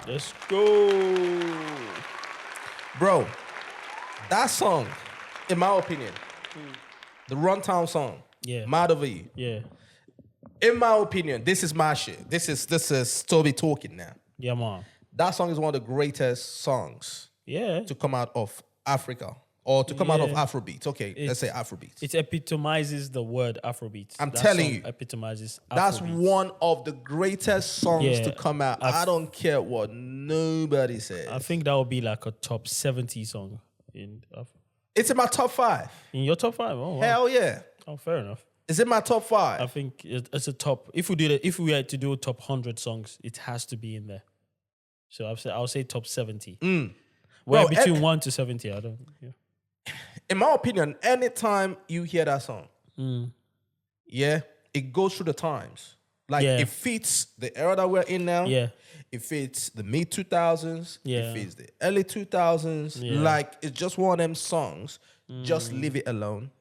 Let's go. Bro, that song, in my opinion, the Runtown song, Mad Over You. Yeah. In my opinion, this is my shit. This is Toby talking now. Yeah, man. That song is one of the greatest songs to come out of Africa. Or to come out of Afrobeats. Okay, let's say Afrobeats. It epitomizes the word Afrobeats. I'm telling you. Epitomizes Afrobeats. That's one of the greatest songs to come out. I don't care what nobody says. I think that would be like a top 70 song. It's in my top 5. In your top 5? Oh, wow. Hell yeah. Oh, fair enough. It's in my top 5. I think it's a top. If we had to do a top 100 songs, it has to be in there. So I'll say top 70. Well, between 1 to 70, I don't. Yeah. In my opinion, anytime you hear that song, it goes through the times. Like it fits the era that we're in now. Yeah. It fits the mid 2000s. Yeah. It fits the early 2000s. Yeah. Like it's just one of them songs. Just leave it alone.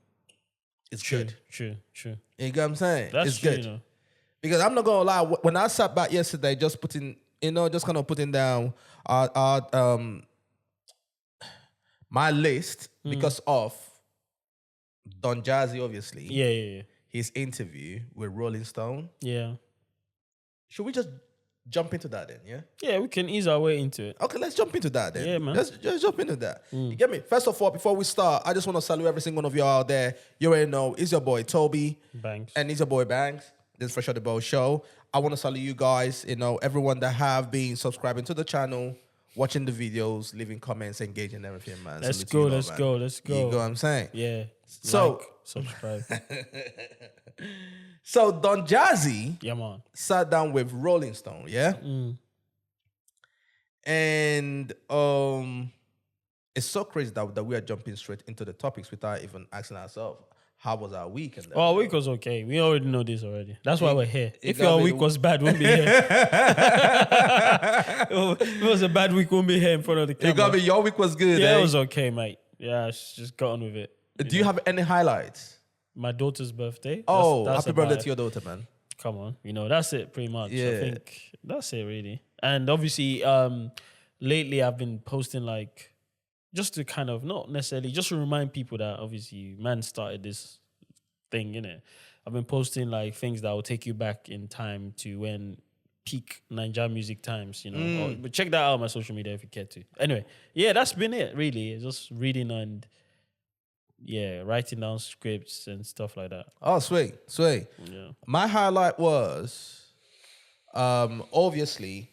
It's good. True. You get what I'm saying? That's it's true, good. you know. Because I'm not gonna lie, when I sat back yesterday, just putting down my list because of Don Jazzy, obviously. Yeah. His interview with Rolling Stone. Yeah. Should we just jump into that then, yeah? Yeah, we can ease our way into it. Okay, let's jump into that then. Yeah, man. Let's just jump into that. You get me? First of all, before we start, I just want to salute every single one of you out there. You already know, it's your boy Toby. Banks. And it's your boy Banks. This is For Sure The Bow Show. I want to salute you guys, everyone that have been subscribing to the channel, watching the videos, leaving comments, engaging everything, man. Let's go. You know what I'm saying? Yeah. So, subscribe. So Don Jazzy sat down with Rolling Stone, yeah? And it's so crazy that we are jumping straight into the topics without even asking ourselves, how was our week? And our week was okay. We already know this already. That's why we're here. If your week was bad, we won't be here. If it was a bad week, we won't be here in front of the camera. Your week was good, Yeah, it was okay, mate. Yeah, just got on with it. Do you have any highlights? My daughter's birthday. That's happy birthday to your daughter, man. Come on. That's it pretty much. Yeah. I think that's it really. And obviously, lately I've been posting like, just to kind of, not necessarily, just to remind people that obviously man started this thing, innit? I've been posting like things that will take you back in time to when peak Nigerian music times, But check that out on my social media if you care to. Anyway, yeah, that's been it really. Just reading and writing down scripts and stuff like that. Oh, sweet. Yeah. My highlight was, obviously,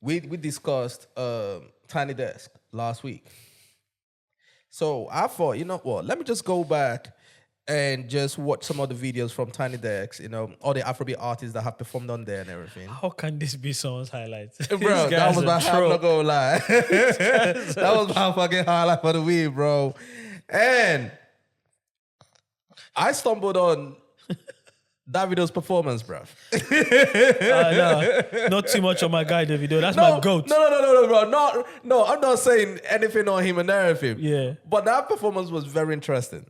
we discussed Tiny Desk last week. So I thought, you know what, let me just go back and just watch some of the videos from Tiny Desk, all the Afrobeat artists that have performed on there and everything. How can this be someone's highlights? Bro, that was my highlight, I'm not gonna lie. That was my fucking highlight for the week, bro. And I stumbled on Davido's performance, bro. No, not too much on my guy Davido. That's my goat. No, bro. No, I'm not saying anything on him and everything. Yeah. But that performance was very interesting.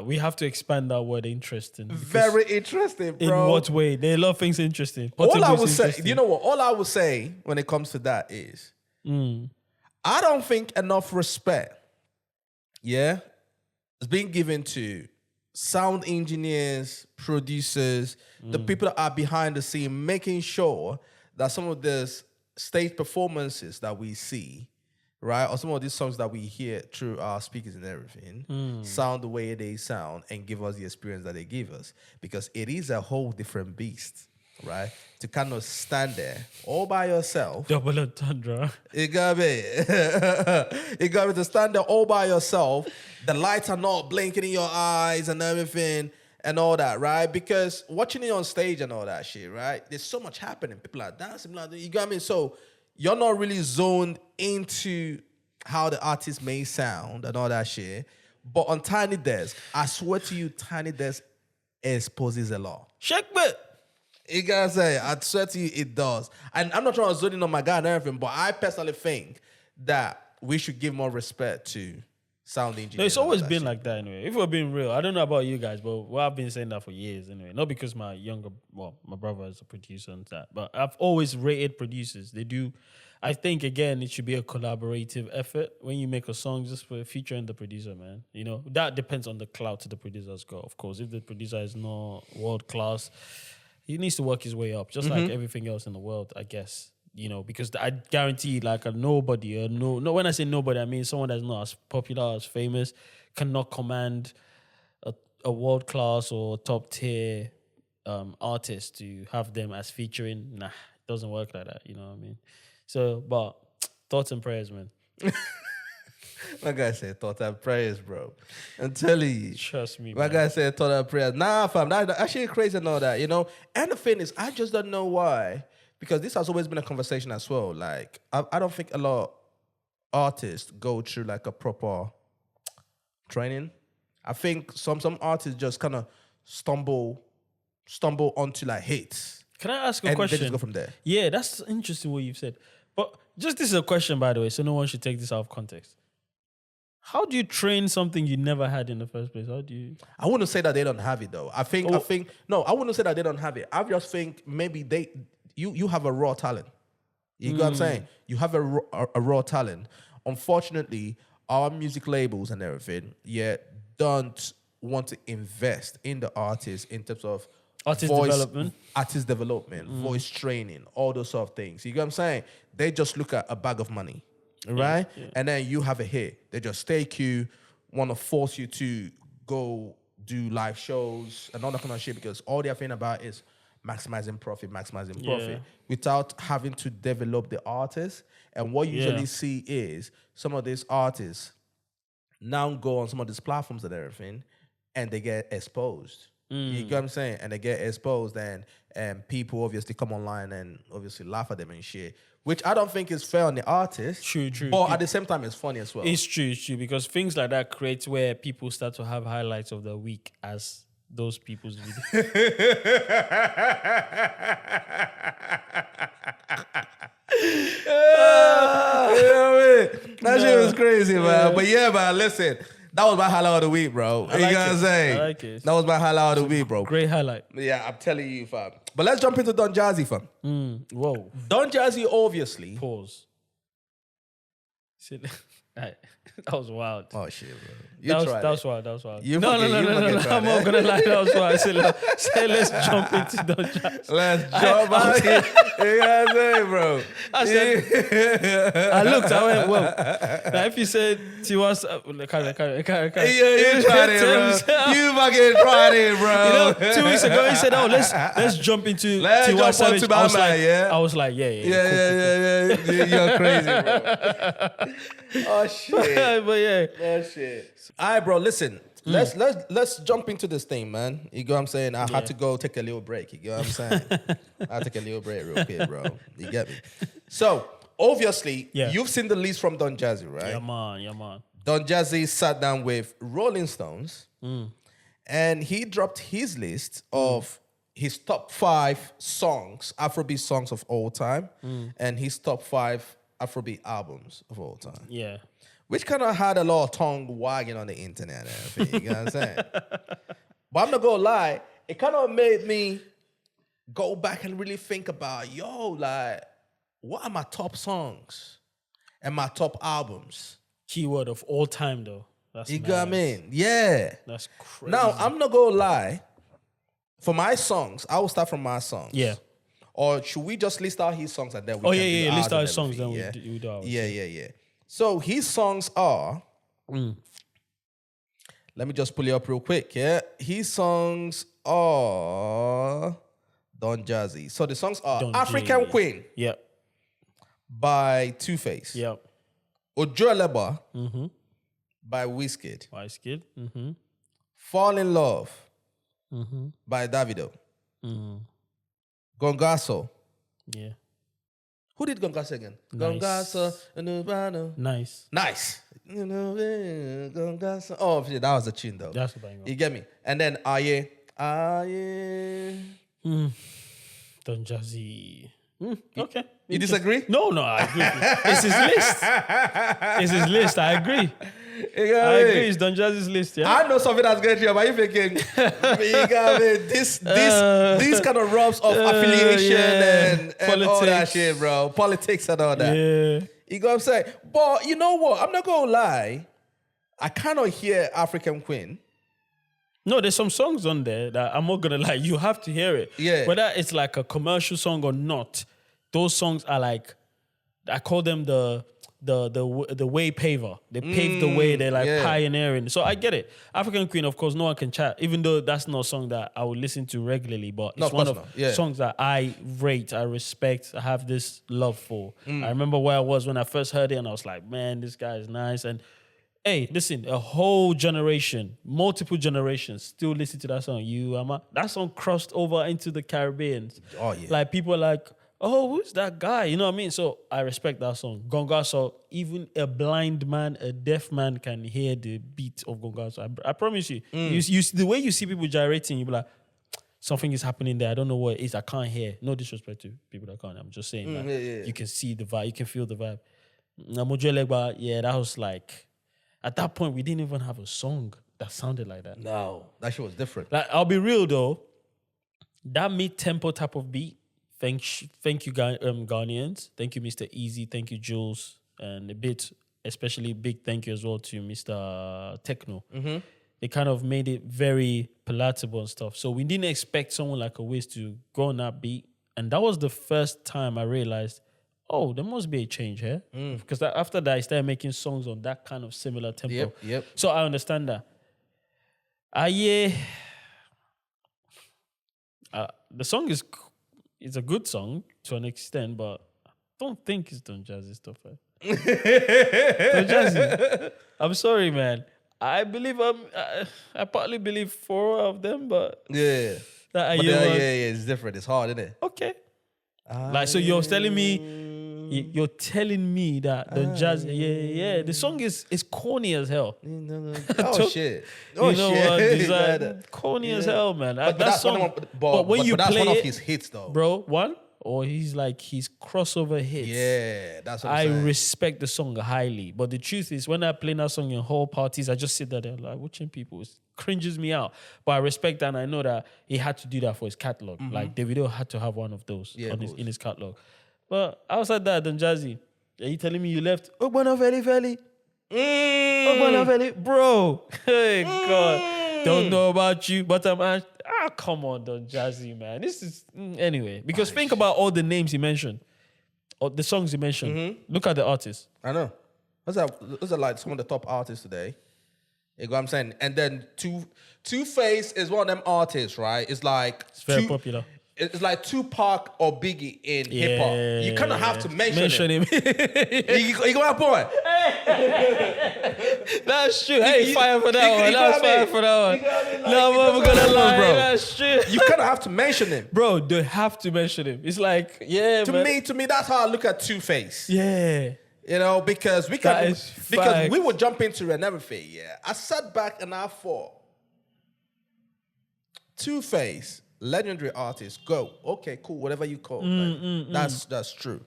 We have to expand that word interesting. Very interesting, bro. In what way? There are a lot of things interesting. All I would say, you know what? All I would say when it comes to that is, I don't think enough respect, is being given to sound engineers, producers, the people that are behind the scene, making sure that some of these stage performances that we see, right, or some of these songs that we hear through our speakers and everything, sound the way they sound and give us the experience that they give us. Because it is a whole different beast, right? To kind of stand there all by yourself. Double entendre. You got me. You got me to stand there all by yourself. The lights are not blinking in your eyes and everything and all that, right? Because watching it on stage and all that shit, right? There's so much happening. People are dancing, you got me? So you're not really zoned into how the artist may sound and all that shit. But on Tiny Desk, I swear to you, Tiny Desk exposes a lot. Shake it. You gotta say, I swear to you, it does. And I'm not trying to zone in on my guy and everything, but I personally think that we should give more respect to sound engineers. No, it's and all always that been shit. like that anyway. If we're being real, I don't know about you guys, but I've been saying that for years anyway. Not because my brother is a producer and that, but I've always rated producers. They do. I think again, it should be a collaborative effort when you make a song, just for featuring the producer, man. You know that depends on the clout the producer's got. Of course, if the producer is not world class, he needs to work his way up, just like everything else in the world, I guess. You know, because I guarantee, like a nobody, or no. When I say nobody, I mean someone that's not as popular, as famous, cannot command a world class or top tier artist to have them as featuring. Nah, it doesn't work like that. You know what I mean? So, but thoughts and prayers, man. My guy said thought and prayers, bro. I'm telling you. Trust me, My man. guy said thought and prayers. Nah, fam, that's actually crazy and all that, you know? And the thing is, I just don't know why. Because this has always been a conversation as well. Like, I don't think a lot of artists go through like a proper training. I think some artists just kind of stumble onto like hits. Can I ask a And question? they just go from there. Yeah, that's interesting what you've said. But just this is a question, by the way, so no one should take this out of context. How do you train something you never had in the first place? How do you? I wouldn't say that they don't have it though. I wouldn't say that they don't have it. I just think maybe you have a raw talent. You know what I'm saying? You have a raw talent. Unfortunately, our music labels and everything, don't want to invest in the artist in terms of artist development, voice training, all those sort of things. You know what I'm saying? They just look at a bag of money, right? Yeah. And then you have a hit. They just take you, want to force you to go do live shows and all that kind of shit because all they're thinking about is maximizing profit, without having to develop the artist. And what you usually see is some of these artists now go on some of these platforms and everything, and they get exposed. You get what I'm saying? And they get exposed, and people obviously come online and obviously laugh at them and shit, which I don't think is fair on the artist. True. But at the same time, it's funny as well. It's true, because things like that create where people start to have highlights of the week as those people's videos. That shit was crazy, man. But yeah, man, listen. That was my highlight of the week, bro. I You like know what I'm it. saying? I like it. That was my highlight of the week, bro. Great highlight. Yeah, I'm telling you, fam. But let's jump into Don Jazzy, fam. Whoa. Don Jazzy, obviously. Pause. That was wild. Oh, shit, bro. That was wild. You No. fucking tried I'm not going to lie. That was wild. Say, let's jump into Don Jazzy. Let's jump out here. You know what I'm saying, bro? I said, I looked, I went, well. Now, if you said Tiwas, You tried it, bro. You fucking tried it, bro. You know, 2 weeks ago, he said, "Oh, let's jump into Tiwa Savage." I was like, I was like, yeah. Yeah. You're crazy, bro. Oh shit. But yeah, Oh shit. All right, bro. Listen. Let's jump into this thing, man. You get what I'm saying? I had to go take a little break. You get what I'm saying? I'll take a little break real quick, bro. You get me? So, obviously, you've seen the list from Don Jazzy, right? yeah, man. Don Jazzy sat down with Rolling Stones and he dropped his list of his top 5 songs, Afrobeat songs of all time, and his top 5 Afrobeat albums of all time. Yeah. Which kind of had a lot of tongue wagging on the internet and everything, you know what I'm saying? But I'm not gonna lie, it kind of made me go back and really think about, like, what are my top songs and my top albums? Keyword of all time, though. That's You mad. get what I mean? Yeah. That's crazy. Now, I'm not gonna lie, for my songs, I will start from my songs. Yeah. Or should we just list out his songs and then we can do List ours out and his songs, then everything, we do ours. Yeah. So his songs are, let me just pull it up real quick, yeah? His songs are Don Jazzy. So the songs are Don African G. Queen Yep. by Two-Face. Yep. Ojo Leba by Wizkid. Wizkid. Fall in Love by Davido. Gongaso. Yeah. Who did Gongaso again? Nice. Gongaso. Nice. Gongaso. Oh, shit, that was a tune though. That's a banger. You get me? And then Aye. Don Jazzy. Okay. You disagree? No, I agree. It's his list. It's his list. I agree. You got I me? agree. It's Don Jazzy's list. Yeah. I know something that's going to you, but you thinking, you got me? This kind of rubs of affiliation and all that shit, bro. Politics and all that. Yeah. You know what I'm saying? But you know what? I'm not going to lie. I cannot hear African Queen. No, there's some songs on there that I'm not gonna lie. You have to hear it. Yeah. Whether it's like a commercial song or not, those songs are like, I call them the way paver. They pave the way. They're like pioneering. So I get it. African Queen, of course, no one can chat. Even though that's not a song that I would listen to regularly, but it's one of songs that I rate, I respect, I have this love for. I remember where I was when I first heard it, and I was like, man, this guy is nice. And hey, listen, a whole generation, multiple generations still listen to that song. That song crossed over into the Caribbean. Oh, yeah. Like, people are like, oh, who's that guy? You know what I mean? So I respect that song. Gonga, so even a blind man, a deaf man can hear the beat of Gonga. So I promise you, the way you see people gyrating, you be like, something is happening there. I don't know what it is. I can't hear. No disrespect to people that can't. I'm just saying you can see the vibe. You can feel the vibe. Yeah, that was like... At that point, we didn't even have a song that sounded like that. No, that shit was different. Like, I'll be real though, that mid-tempo type of beat. Thank you, Ghanaians. Thank you, Mr. Easy. Thank you, Jules, and especially big thank you as well to Mr. Techno. They kind of made it very palatable and stuff. So we didn't expect someone like a Wiz to go on that beat, and that was the first time I realized, oh, there must be a change here. Because after that, I started making songs on that kind of similar tempo. Yep. So I understand that. The song is a good song to an extent, but I don't think it's Don Jazzy stuff. Don Jazzy. I'm sorry, man. I believe I partly believe 4 of them, but it's different. It's hard, isn't it? Okay. So you're telling me that Don Jazzy, the song is corny as hell. Oh shit! Oh you know shit! What? Corny as hell, man. But that song, but when you that's play one of it, his hits, though, bro. Or he's crossover hits. Yeah, that's what I I'm saying. respect the song highly, but the truth is, when I play that song in hall parties, I just sit there like watching people. It cringes me out. But I respect that, and I know that he had to do that for his catalog. Like Davido had to have one of those in his catalog. But outside that, Don Jazzy, are you telling me you left? Ogbonna Veli, bro. Hey God, don't know about you, but I'm. Come on, Don Jazzy, man. This is anyway. Because think about all the names he mentioned, or the songs he mentioned. Look at the artists. I know. Those are like some of the top artists today. You know what I'm saying? And then Two-Face is one of them artists, right? It's very popular. It's like Tupac or Biggie in hip hop. You kind of have to mention him. You got a point. That's true. Hey, fire for that one. That's fire for that one. No, I'm gonna lie, bro. That's true. You kind of have to mention him, bro. They have to mention him. It's like, to me, that's how I look at Two-Face. Yeah. You know, because we would jump into it and everything. Yeah, I sat back and I thought, Two-Face. Legendary artist, go. Okay, cool. Whatever you call. That's true.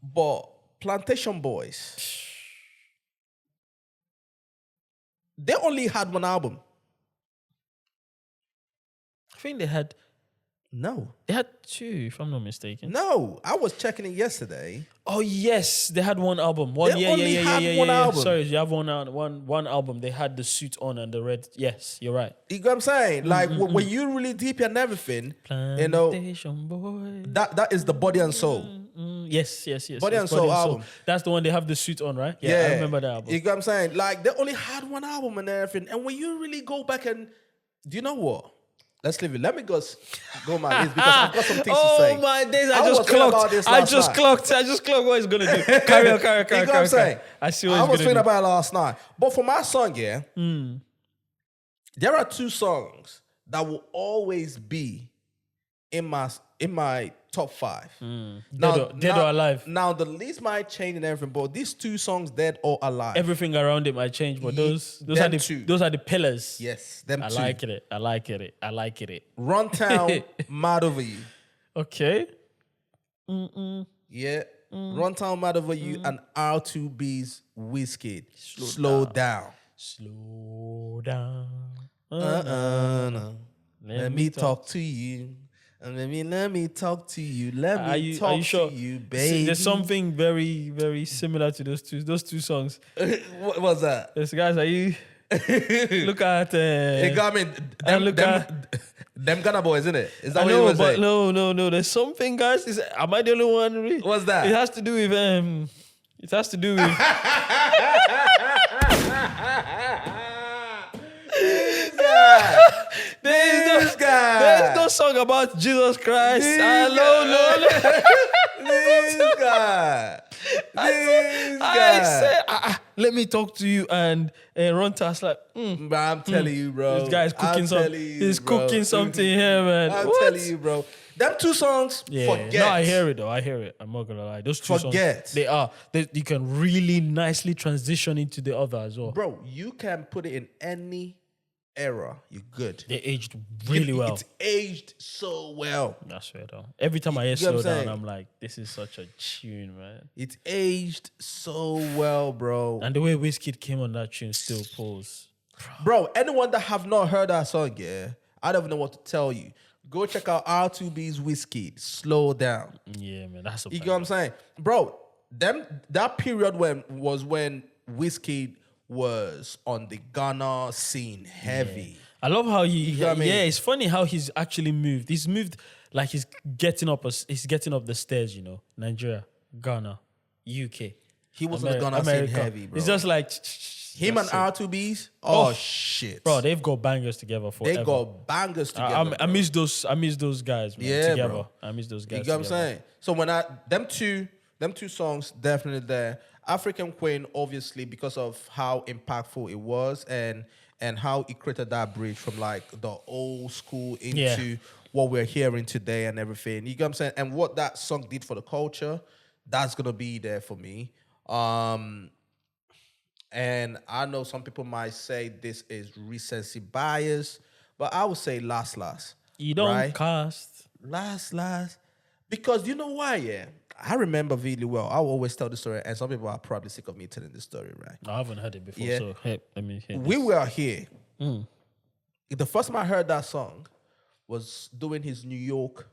But Plantashun Boys, they only had one album. I think they had No. They had two, if I'm not mistaken. No, I was checking it yesterday. Oh yes, they had one album. One album. Sorry, you have one album. They had the suit on and the red. Yes, you're right. You know what I'm saying? Like when you really deep and everything, you know, Boy. that is the Body and Soul. Yes. Body and Soul album. That's the one they have the suit on, right? Yeah, I remember that album. You know what I'm saying? Like they only had one album and everything. And when you really go back and, do you know what? Let's leave it. Let me go my list because I've got some things to say. Oh my days! I just clocked what he's gonna do. Carry on. You know what I'm saying? I see what he's I was gonna thinking do. about it last night. But for my song, there are two songs that will always be in my top 5. Dead or alive. Now the list might change and everything, but these two songs, Dead or Alive. Everything around it might change, but those are the pillars. Yes, them two. I like it. Run Town, Mad Over You. Okay. Yeah. Runtown Mad Over You and R2B's Wizkid. Slow down. Slow down. No. Let me talk to you. And let me talk to you. Let me talk to you, baby. There's something very, very similar to those two songs. What was that? Yes, guys, are you look at It got me. Them Ghana boys, isn't it? Is that what you were saying? No. There's something, guys. Am I the only one? What's that? It has to do with It has to do with. This guy. There's no song about Jesus Christ. No. This guy. I said, let me talk to you, and Ronta's like, But I'm telling you, bro. This guy's cooking He's cooking something here, man. I'm telling you, bro. Them two songs, forget. No, I hear it though. I hear it. I'm not gonna lie. Those two songs, you can really nicely transition into the other as well. Bro, you can put it in any era. You're good. They aged really well. It's aged so well. That's fair though. Every time I hear Slow Down, I'm like, this is such a tune, man. It's aged so well, bro. And the way Wizkid came on that tune still pulls. Bro, anyone that have not heard that song, I don't even know what to tell you. Go check out R2B's Wizkid. Slow down. Yeah, man. That's a You get what I'm saying? Bro, that period was when Wizkid was on the Ghana scene heavy. Yeah. I love how it's funny how he's actually moved. He's moved like he's getting up the stairs, you know. Nigeria, Ghana, UK. He was on the Ghana scene heavy, bro. It's just like him and R2Bs. Oh shit, bro! They've got bangers together forever. They got bangers together. I miss those guys, man. Yeah, together. Bro. I miss those guys. You get what I'm saying? So when them two songs definitely there. African Queen, obviously, because of how impactful it was and how it created that bridge from like the old school into what we're hearing today and everything. You get what I'm saying? And what that song did for the culture, that's gonna be there for me. And I know some people might say this is recency bias, but I would say last. You don't cast. Last. Because you know why, yeah? I remember really well. I will always tell the story, and some people are probably sick of me telling the story, right? I haven't heard it before, Yeah. so hey, let me hear We this. were here. The first time I heard that song was doing his New York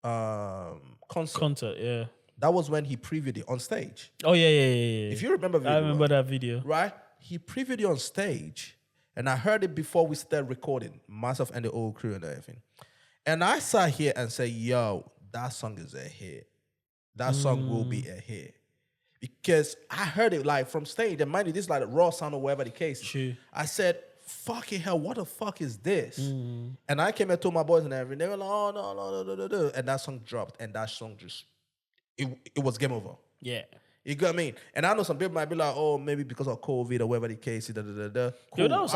concert. Yeah. That was when he previewed it on stage. Oh, yeah. If you remember I remember that video. Right? He previewed it on stage, and I heard it before we started recording, myself and the old crew and everything. And I sat here and said, yo, that song is a hit. That song will be a hit. Because I heard it like from stage, and mind you, this is like a raw sound or whatever the case. True. I said, fucking hell, what the fuck is this? And I came and told my boys and everything. They were like, oh, no. And that song dropped, and that song just, it was game over. Yeah. You get what I mean? And I know some people might be like, oh, maybe because of COVID or whatever the case is. Cool. Yo, that was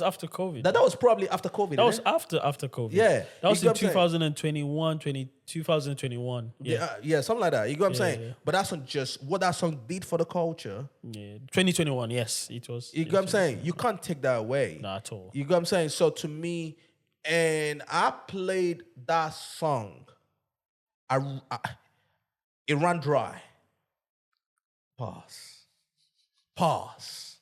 after COVID. That was probably after COVID. That was after COVID. Yeah. That was in 2021. Yeah, something like that. You get what I'm saying? Yeah. But that's not just what that song did for the culture. Yeah. 2021, yes, it was. You get what I'm saying? You can't take that away. Not at all. You get what I'm saying? So to me, and I played that song. It ran dry. Pause.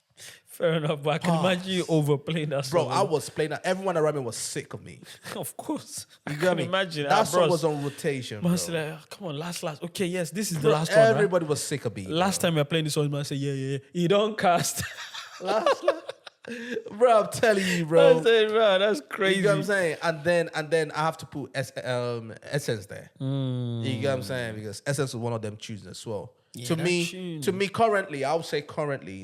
Fair enough, but I can imagine you overplaying that song. Bro, I was playing that. Everyone around me was sick of me. Of course. You get me? Imagine that song was on rotation. Bro. Like, oh, come on, last. Okay, yes, this is the last one. Everybody was sick of me. Last time we were playing this song, man said, yeah. You don't cast. last. Bro, I'm telling you, bro. I said, bro, that's crazy. You get what I'm saying? And then I have to put Essence there. You get what I'm saying? Because Essence was one of them tunes as well. Yeah, to me, currently, I would say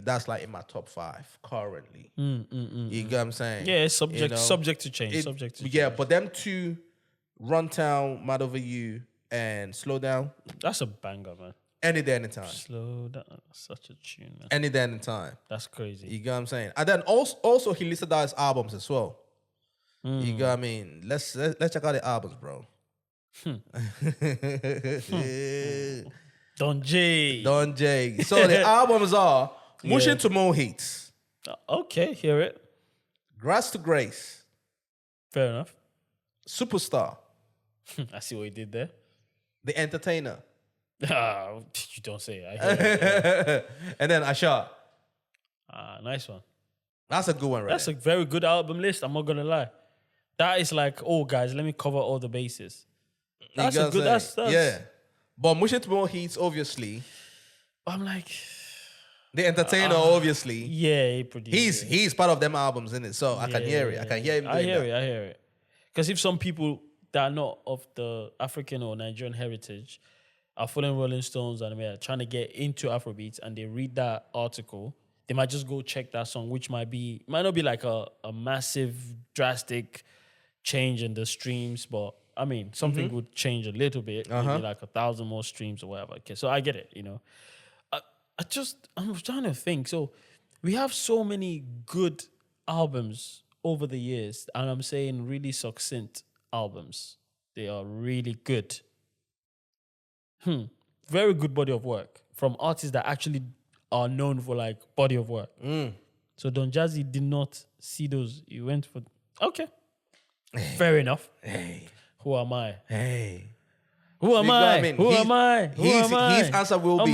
that's like in my top 5 currently. You get what I'm saying? Yeah, subject to change. But them two, Runtown, Mad Over You, and Slow Down. That's a banger, man. Any day, anytime. Slow Down, such a tune, man. Any day, anytime. That's crazy. You get what I'm saying? And then also he listed out his albums as well. You get what I mean? Let's check out the albums, bro. Don J. So the albums are Motion to More Hits. Okay, hear it. Grass to Grace. Fair enough. Superstar. I see what you did there. The Entertainer. You don't say. I hear it. And then Asha. Nice one. That's a good one, right? That's a very good album list. I'm not gonna lie. That is like, oh guys, let me cover all the bases. That's a good. That's yeah. But Mush It More Heats, obviously. I'm like, The Entertainer, obviously. yeah, he produced. He's part of them albums, isn't it? So I can hear it. I can hear him. I hear it. Because if some people that are not of the African or Nigerian heritage are following Rolling Stones and they're trying to get into Afrobeats and they read that article, they might just go check that song, which might not be like a massive, drastic change in the streams, but I mean, something would change a little bit, maybe like 1,000 more streams or whatever. Okay, so I get it, you know. I'm trying to think. So we have so many good albums over the years, and I'm saying really succinct albums. They are really good. Very good body of work from artists that actually are known for like body of work. So Don Jazzy did not see those. He went for okay. Fair enough. Hey. Who am I? Hey. Who am I? Who am I? His answer will be.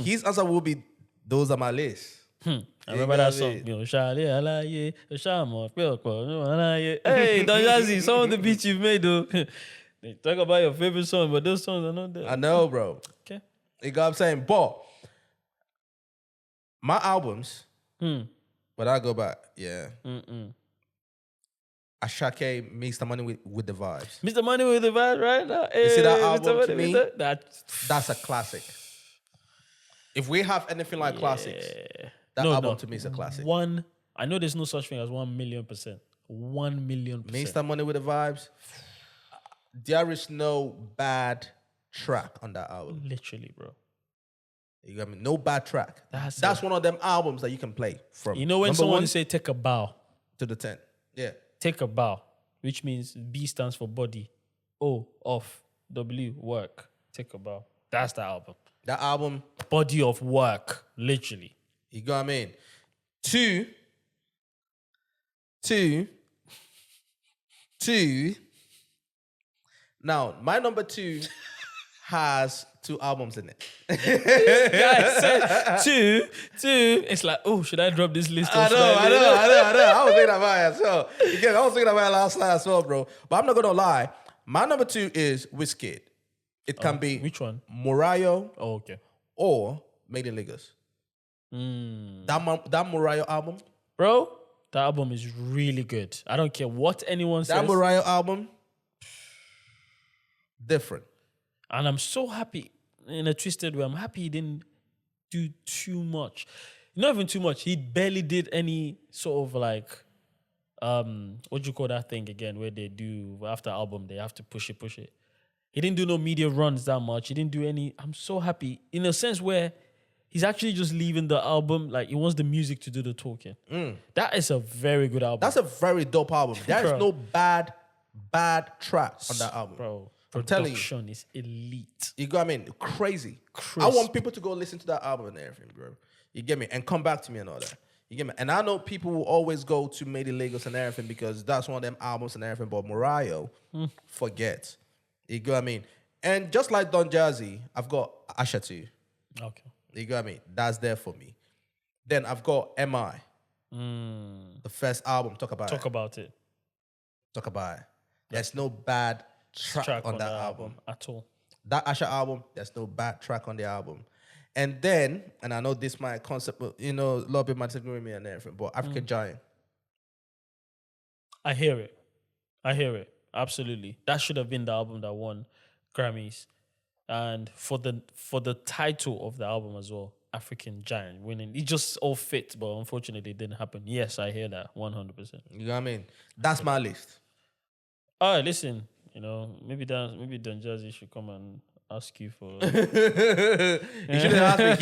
His answer will be. Those are my list. I remember that song. Hey, Don Jazzy, some of the beats you've made, though. They talk about your favorite song, but those songs are not there. I know, bro. Okay. You know what I'm saying? But my albums, but I go back, yeah. Ashake makes the money with the vibes. Mr. Money with the vibes, right now. You see that album to me? That's a classic. If we have anything like classics, that album to me is a classic. I know there's no such thing as 1,000,000%. 1,000,000%. Makes the money with the vibes. There is no bad track on that album. Literally, bro. You got me? No bad track. That's one of them albums that you can play from. You know when someone say take a bow to the 10. Yeah. Take a bow, which means B stands for body. O, off. W, work. Take a bow. That's the album. That album. Body of work. Literally. You got me? Two. Now, my number 2 has 2 albums in it. Guys, two. It's like, oh, should I drop this list? I know. I was thinking about it as well. Again, I was thinking about it last night as well, bro. But I'm not going to lie. My number 2 is Wizkid. It can be... Which one? Morayo. Oh, okay. Or Made in Lagos. That Morayo album. Bro, that album is really good. I don't care what anyone says. That Morayo album... different. And I'm so happy, in a twisted way, I'm happy he didn't do too much. Not even too much. He barely did any sort of like, what do you call that thing again, where they do, after album, they have to push it. He didn't do no media runs that much. He didn't do any, I'm so happy, in a sense where he's actually just leaving the album, like he wants the music to do the talking. That is a very good album. That's a very dope album. There is no bad track on that album. Bro. I'm telling you. Production is elite. You got me? Crazy. I want people to go listen to that album and everything, bro. You get me? And come back to me and all that. You get me? And I know people will always go to Made in Lagos and everything because that's one of them albums and everything. But Morayo, forget. You got what I mean? And just like Don Jazzy, I've got Asha too. Okay. You got me? That's there for me. Then I've got M.I. The first album. Talk about it. There's no bad track on that album at all. That Asha album, there's no bad track on the album. And then, and I know this might concept, you know, a lot of people might disagree with me and everything, but African Giant. I hear it. Absolutely. That should have been the album that won Grammys. And for the title of the album as well, African Giant winning. It just all fits, but unfortunately it didn't happen. Yes, I hear that 100%. You know what I mean? That's my list. All right, listen. You know, maybe Don Jazzy should come and ask you for. You shouldn't ask me.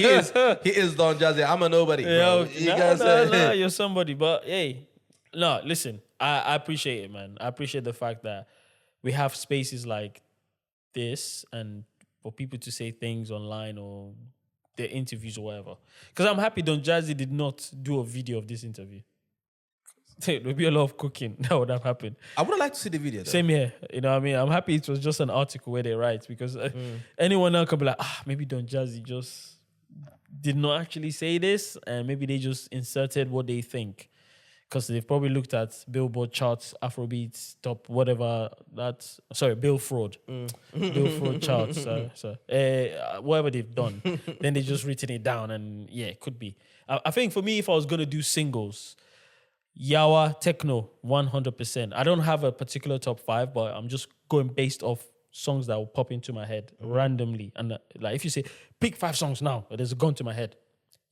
He is Don Jazzy. I'm a nobody. Bro. No, you're somebody. But hey, no, listen. I appreciate it, man. I appreciate the fact that we have spaces like this and for people to say things online or their interviews or whatever. Because I'm happy Don Jazzy did not do a video of this interview. There would be a lot of cooking that would have happened. I would like to see the video, though. Same here. You know what I mean? I'm happy it was just an article where they write because anyone else could be like, maybe Don Jazzy just did not actually say this and maybe they just inserted what they think. Because they've probably looked at Billboard charts, Afrobeats, top, whatever Bill Fraud. Bill Fraud charts. Whatever they've done. Then they just written it down and yeah, it could be. I think for me, if I was going to do singles, Yawa, Techno, 100%. I don't have a particular top 5, but I'm just going based off songs that will pop into my head randomly. And like if you say, pick 5 songs now, there's a gun to my head.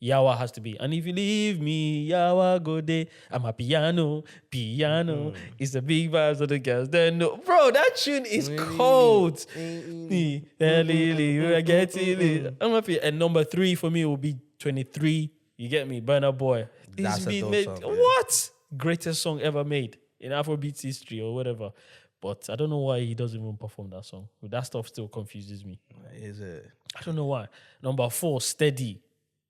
Yawa has to be. And if you leave me, Yawa go there. I'm a piano. It's the big vibes of the girls. Then no. Bro, that tune is cold. I'm happy. And number 3 for me will be 23. You get me? Burna Boy. That's a dope song, yeah. What? Greatest song ever made in Afrobeats history or whatever. But I don't know why he doesn't even perform that song. That stuff still confuses me. Is it? I don't know why. Number 4, Steady.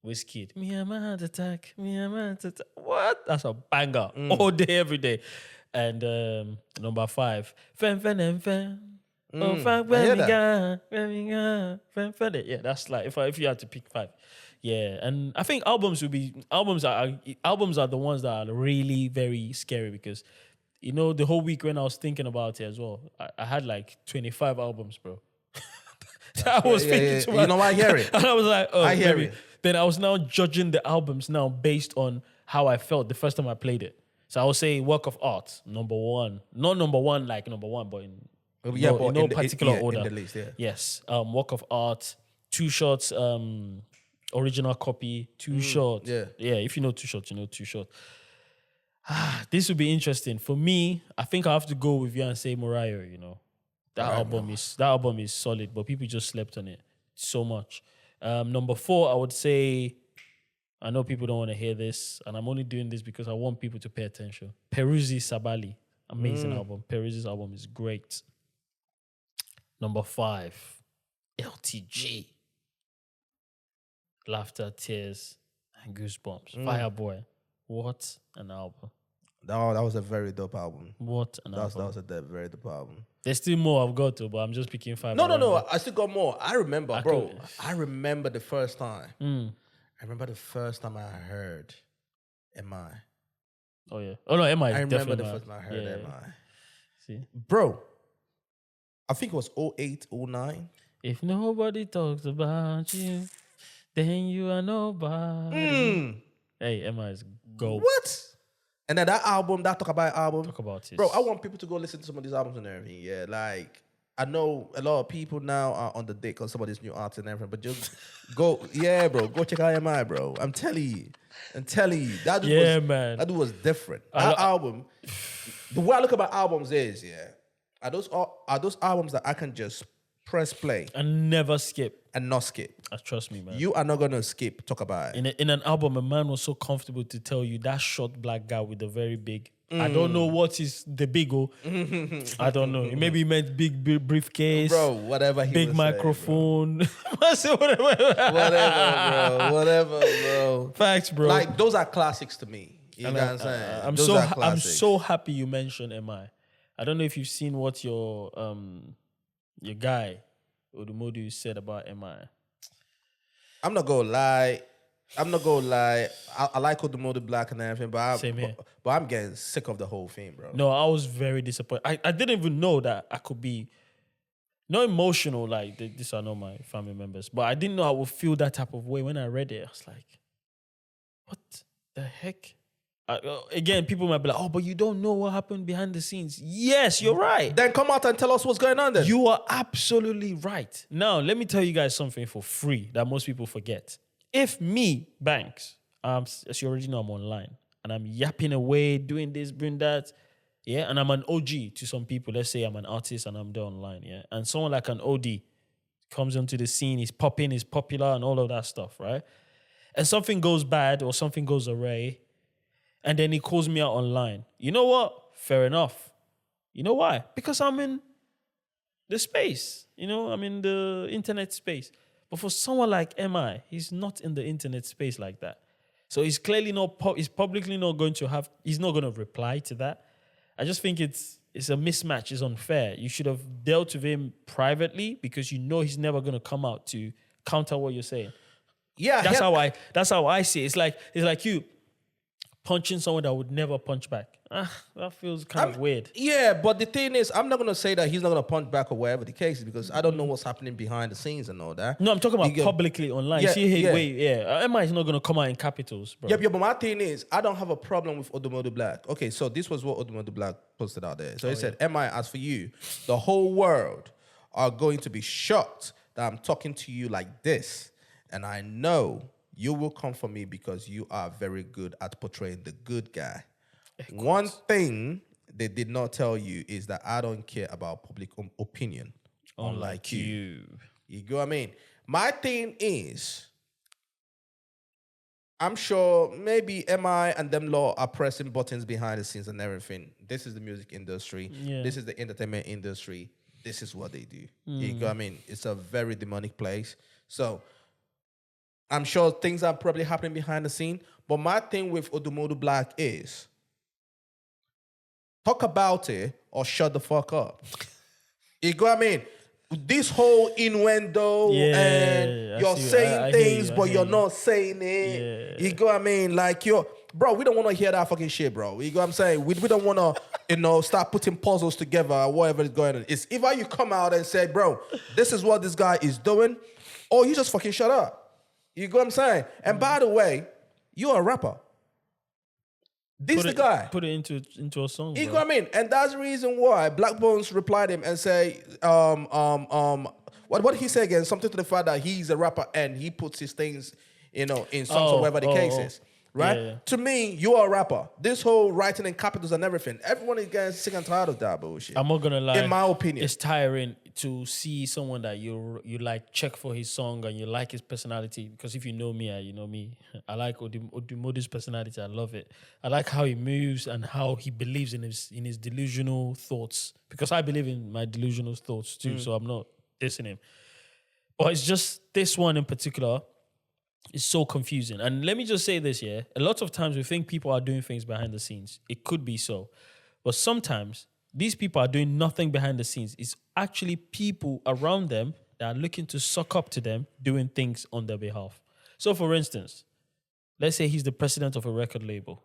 Wizkid. Me and my heart attack. What? That's a banger. All day, every day. And number 5, Fen Fen and Fen. Oh, fuck, where we go? Yeah, that's like if you had to pick 5. Yeah, and I think albums are the ones that are really very scary because you know the whole week when I was thinking about it as well, I had like 25 albums, bro. I was thinking to myself, you know, I hear it. And I was like, oh, I hear it. Then I was now judging the albums now based on how I felt the first time I played it. So I would say work of art, number 1. Not number 1 like number 1, but in no particular order. In the list, yeah. Yes. Work of art, Too Shorts, original copy, Too Short. Yeah. Yeah, if you know Too Short, you know Too Short. This would be interesting. For me, I think I have to go with you and say Mariah, you know. That album is solid, but people just slept on it so much. Number 4, I would say, I know people don't want to hear this, and I'm only doing this because I want people to pay attention. Peruzzi Sabali, amazing album. Peruzzi's album is great. Number 5, LTG. Laughter, Tears, and Goosebumps. Fireboy. What an album. That was a very dope album. What an album. That was a very dope album. There's still more I've got to, but I'm just picking 5. No. I still got more. I remember, I remember the first time. I remember the first time I heard M.I. Oh, yeah. Oh, no, M.I. I remember the first time I heard M.I. See? Bro, I think it was 08, 09. If nobody talks about you, then you are nobody. Hey, M.I. is gold. What? And then that album, that Talk About It album. Talk about it. Bro, I want people to go listen to some of these albums and everything. Yeah, like, I know a lot of people now are on the dick on some of these new artists and everything, but just go, go check out M.I, bro. I'm telling you. That dude was different. That album, the way I look about albums is, are those albums that I can just press play and never skip and not skip. Trust me, man. You are not gonna skip. Talk about it. In an album, a man was so comfortable to tell you that short black guy with the very big. I don't know what is the big o. I don't know. Maybe he meant big briefcase, bro. Whatever he big was microphone. Saying, whatever, bro. Facts, bro. Like those are classics to me. You know what I'm saying? I'm so happy you mentioned M.I. I don't know if you've seen what your guy ODUMODU said about M.I. I'm not gonna lie. I like ODUMODU Black and everything, but I'm getting sick of the whole thing, bro. No, I was very disappointed. I didn't even know that I could be not emotional like these are not my family members, but I didn't know I would feel that type of way when I read it. I was like, what the heck? Again, people might be like, oh, but you don't know what happened behind the scenes. Yes, you're right. Then come out and tell us what's going on then. You are absolutely right. Now, let me tell you guys something for free that most people forget. If me, Banks, as you already know, I'm online, and I'm yapping away, doing this, doing that, and I'm an OG to some people. Let's say I'm an artist and I'm there online, and someone like an OD comes onto the scene, he's popping, he's popular, and all of that stuff, right? And something goes bad or something goes awry, and then he calls me out online. You know what? Fair enough. You know why? Because I'm in the space. I'm in the internet space. But for someone like M.I, he's not in the internet space like that. So he's clearly not, he's publicly not going to have, he's not going to reply to that. I just think it's a mismatch, it's unfair. You should have dealt with him privately because you know he's never going to come out to counter what you're saying. Yeah. That's how I see it. It's like you punching someone that would never punch back. That feels kind of weird. Yeah, but the thing is, I'm not going to say that he's not going to punch back or whatever the case is because I don't know what's happening behind the scenes and all that. No, I'm talking about publicly online. Yeah, See, yeah. M.I is not going to come out in capitals, bro. Yeah, but my thing is, I don't have a problem with ODUMODUBLVCK. Okay, so this was what ODUMODUBLVCK posted out there. So he said, M.I, as for you, the whole world are going to be shocked that I'm talking to you like this. And I know you will come for me because you are very good at portraying the good guy. One thing they did not tell you is that I don't care about public opinion, unlike you. You get what I mean? My thing is, I'm sure maybe M.I and them law are pressing buttons behind the scenes and everything. This is the music industry. Yeah. This is the entertainment industry. This is what they do. You get what I mean? It's a very demonic place. So I'm sure things are probably happening behind the scene. But my thing with ODUMODUBLVCK is talk about it or shut the fuck up. You get what I mean? This whole innuendo and you're saying things, but you're not saying it. You get what I mean? Like, bro, we don't want to hear that fucking shit, bro. You get what I'm saying? We don't want to, start putting puzzles together or whatever is going on. It's either you come out and say, bro, this is what this guy is doing, or you just fucking shut up. You get what I'm saying? And by the way, you're a rapper. This the guy. Put it into a song. You know what I mean? And that's the reason why Black Bones replied him and say, what did he say again? Something to the fact that he's a rapper and he puts his things, in songs or whatever the case is. Right? Yeah. To me, you're a rapper. This whole writing in capitals and everything, everyone is getting sick and tired of that bullshit. I'm not gonna lie. In my opinion. It's tiring to see someone that you like check for his song and you like his personality. Because if you know me, you know me. I like Odumodu's personality. I love it. I like how he moves and how he believes in his delusional thoughts. Because I believe in my delusional thoughts too. So I'm not dissing him. But it's just this one in particular. It's so confusing. And let me just say this, yeah. A lot of times we think people are doing things behind the scenes. It could be so. But sometimes these people are doing nothing behind the scenes. It's actually people around them that are looking to suck up to them doing things on their behalf. So for instance, let's say he's the president of a record label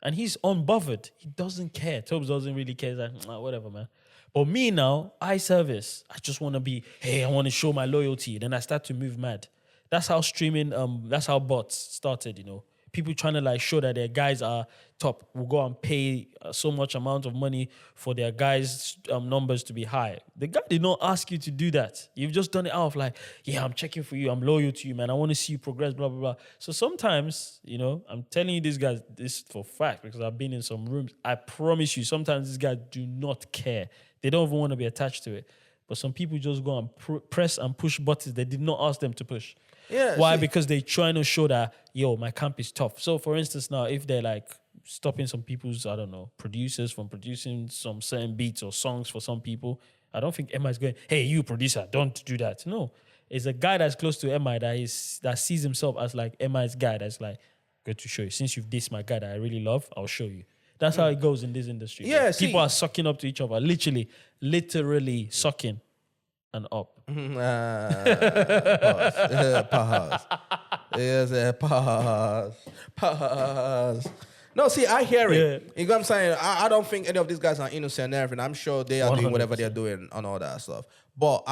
and he's unbothered. He doesn't care. Tobes doesn't really care. He's like, whatever, man. But me now, I service. I just want to be, hey, I want to show my loyalty. Then I start to move mad. That's how streaming, that's how bots started, People trying to show that their guys are top will go and pay so much amount of money for their guys' numbers to be high. The guy did not ask you to do that. You've just done it out of I'm checking for you. I'm loyal to you, man. I want to see you progress, blah, blah, blah. So sometimes, I'm telling you this guys, this for fact, because I've been in some rooms. I promise you, sometimes these guys do not care. They don't even want to be attached to it. But some people just go and press and push buttons they did not ask them to push. Yeah. Why? Because they're trying to show that, my camp is tough. So, for instance, now, if they're stopping some people's, producers from producing some certain beats or songs for some people, I don't think M.I is going, hey, you producer, don't do that. No. It's a guy that's close to M.I that sees himself as M.I's guy that's good to show you. Since you've dissed my guy that I really love, I'll show you. That's how it goes in this industry. Yeah, people are sucking up to each other, literally sucking and up. Pause. Yes, pause. No, see, I hear it. You know what I'm saying? I don't think any of these guys are innocent and everything. I'm sure they are doing whatever they're doing and all that stuff. But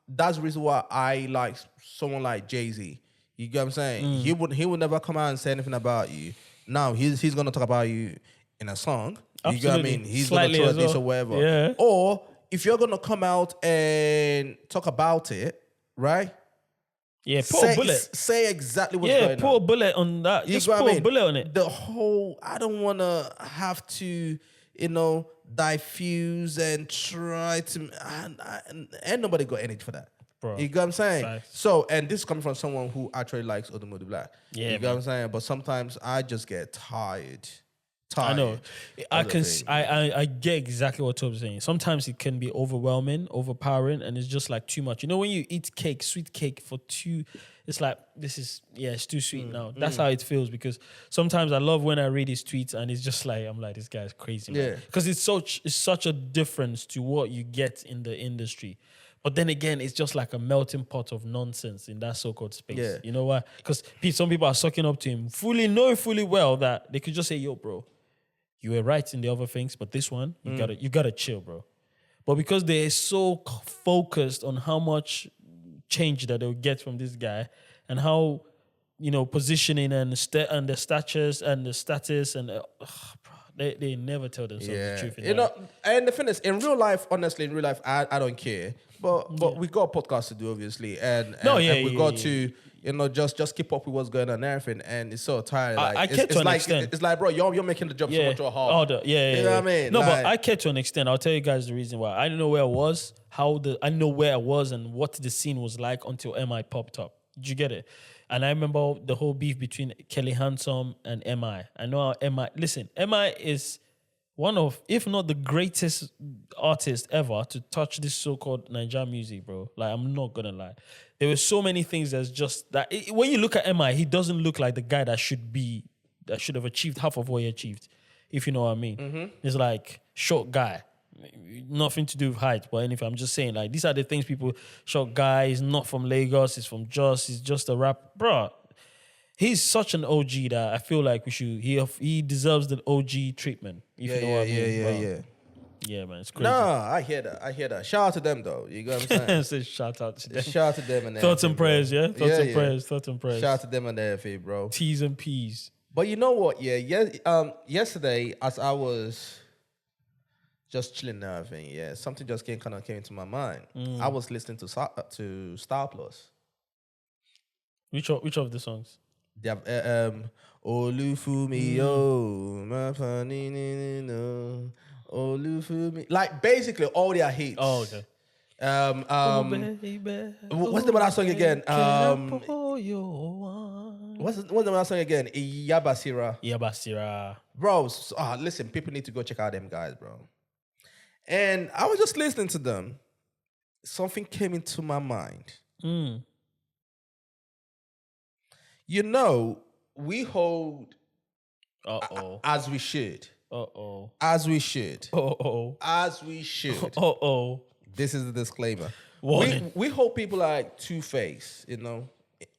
that's the reason why I like someone like Jazzy. You get what I'm saying? He would never come out and say anything about you. Now he's gonna talk about you in a song. Absolutely. You get what I mean? He's gonna throw this or whatever. Yeah. Or if you're gonna come out and talk about it, right? Yeah, put a bullet. Say exactly what's going on. Yeah, put a bullet on that. Just put a bullet on it. I don't want to have to, diffuse and try to, ain't nobody got energy for that. Bro, you get what I'm saying? Nice. So, and this is coming from someone who actually likes ODUMODUBLVCK. Yeah, you get what I'm saying? But sometimes I just get tired tired. I know. I get exactly what Toby's saying. Sometimes it can be overwhelming, overpowering, and it's just like too much. You know, when you eat cake, sweet cake for two, it's like it's too sweet now. That's how it feels, because sometimes I love when I read his tweets and it's just like, I'm like, this guy's crazy, man. Because it's such a difference to what you get in the industry. But then again, it's just like a melting pot of nonsense in that so-called space. Yeah. You know why? Because some people are sucking up to him, knowing fully well that they could just say, yo, bro, you were right in the other things, but this one, you gotta chill, bro. But because they're so focused on how much change that they'll get from this guy and how, positioning and the statures and the status and they never tell themselves the truth. And the thing is, in real life, honestly, I don't care. But we got a podcast to do, obviously, and we got to just keep up with what's going on and everything. And it's so tired. Like, I care to an extent. It's like, bro, you're making the job so much harder. You know what I mean? No, but I care to an extent. I'll tell you guys the reason why. I don't know where I was, I know where I was and what the scene was like until M.I popped up. Did you get it? And I remember the whole beef between Kelly Handsome and M.I. I know how M.I is one of, if not the greatest artist ever to touch this so-called Nigerian music, bro. Like, I'm not gonna lie. There were so many things that's just that. When you look at M.I, he doesn't look like the guy that should have achieved half of what he achieved, if you know what I mean. Mm-hmm. He's like short guy, nothing to do with height, but anything. I'm just saying, like, these are the things people. Short guy, he's not from Lagos, he's from Jos, he's just a rap, bro. He's such an OG that I feel like we should. He deserves the OG treatment. If you know what I mean. Yeah, man, it's crazy. Nah, I hear that. Shout out to them, though. You know what I'm saying? Shout out to them. Shout out to them and thoughts and prayers, yeah. Thoughts and prayers. Shout out to them and everything, bro. T's and P's. But you know what? Yesterday, as I was just chilling and everything, something just came into my mind. I was listening to Styl-Plus. Which of the songs? They have Olufumi yo, no, Olufumi. Like, basically all their hits. Oh, okay. What's the other song again? What's the other song again? Yabasira. Bro, listen, people need to go check out them guys, bro. And I was just listening to them. Something came into my mind. We hold as we should. As we should. As we should. This is the disclaimer. We hold people like Two-Face,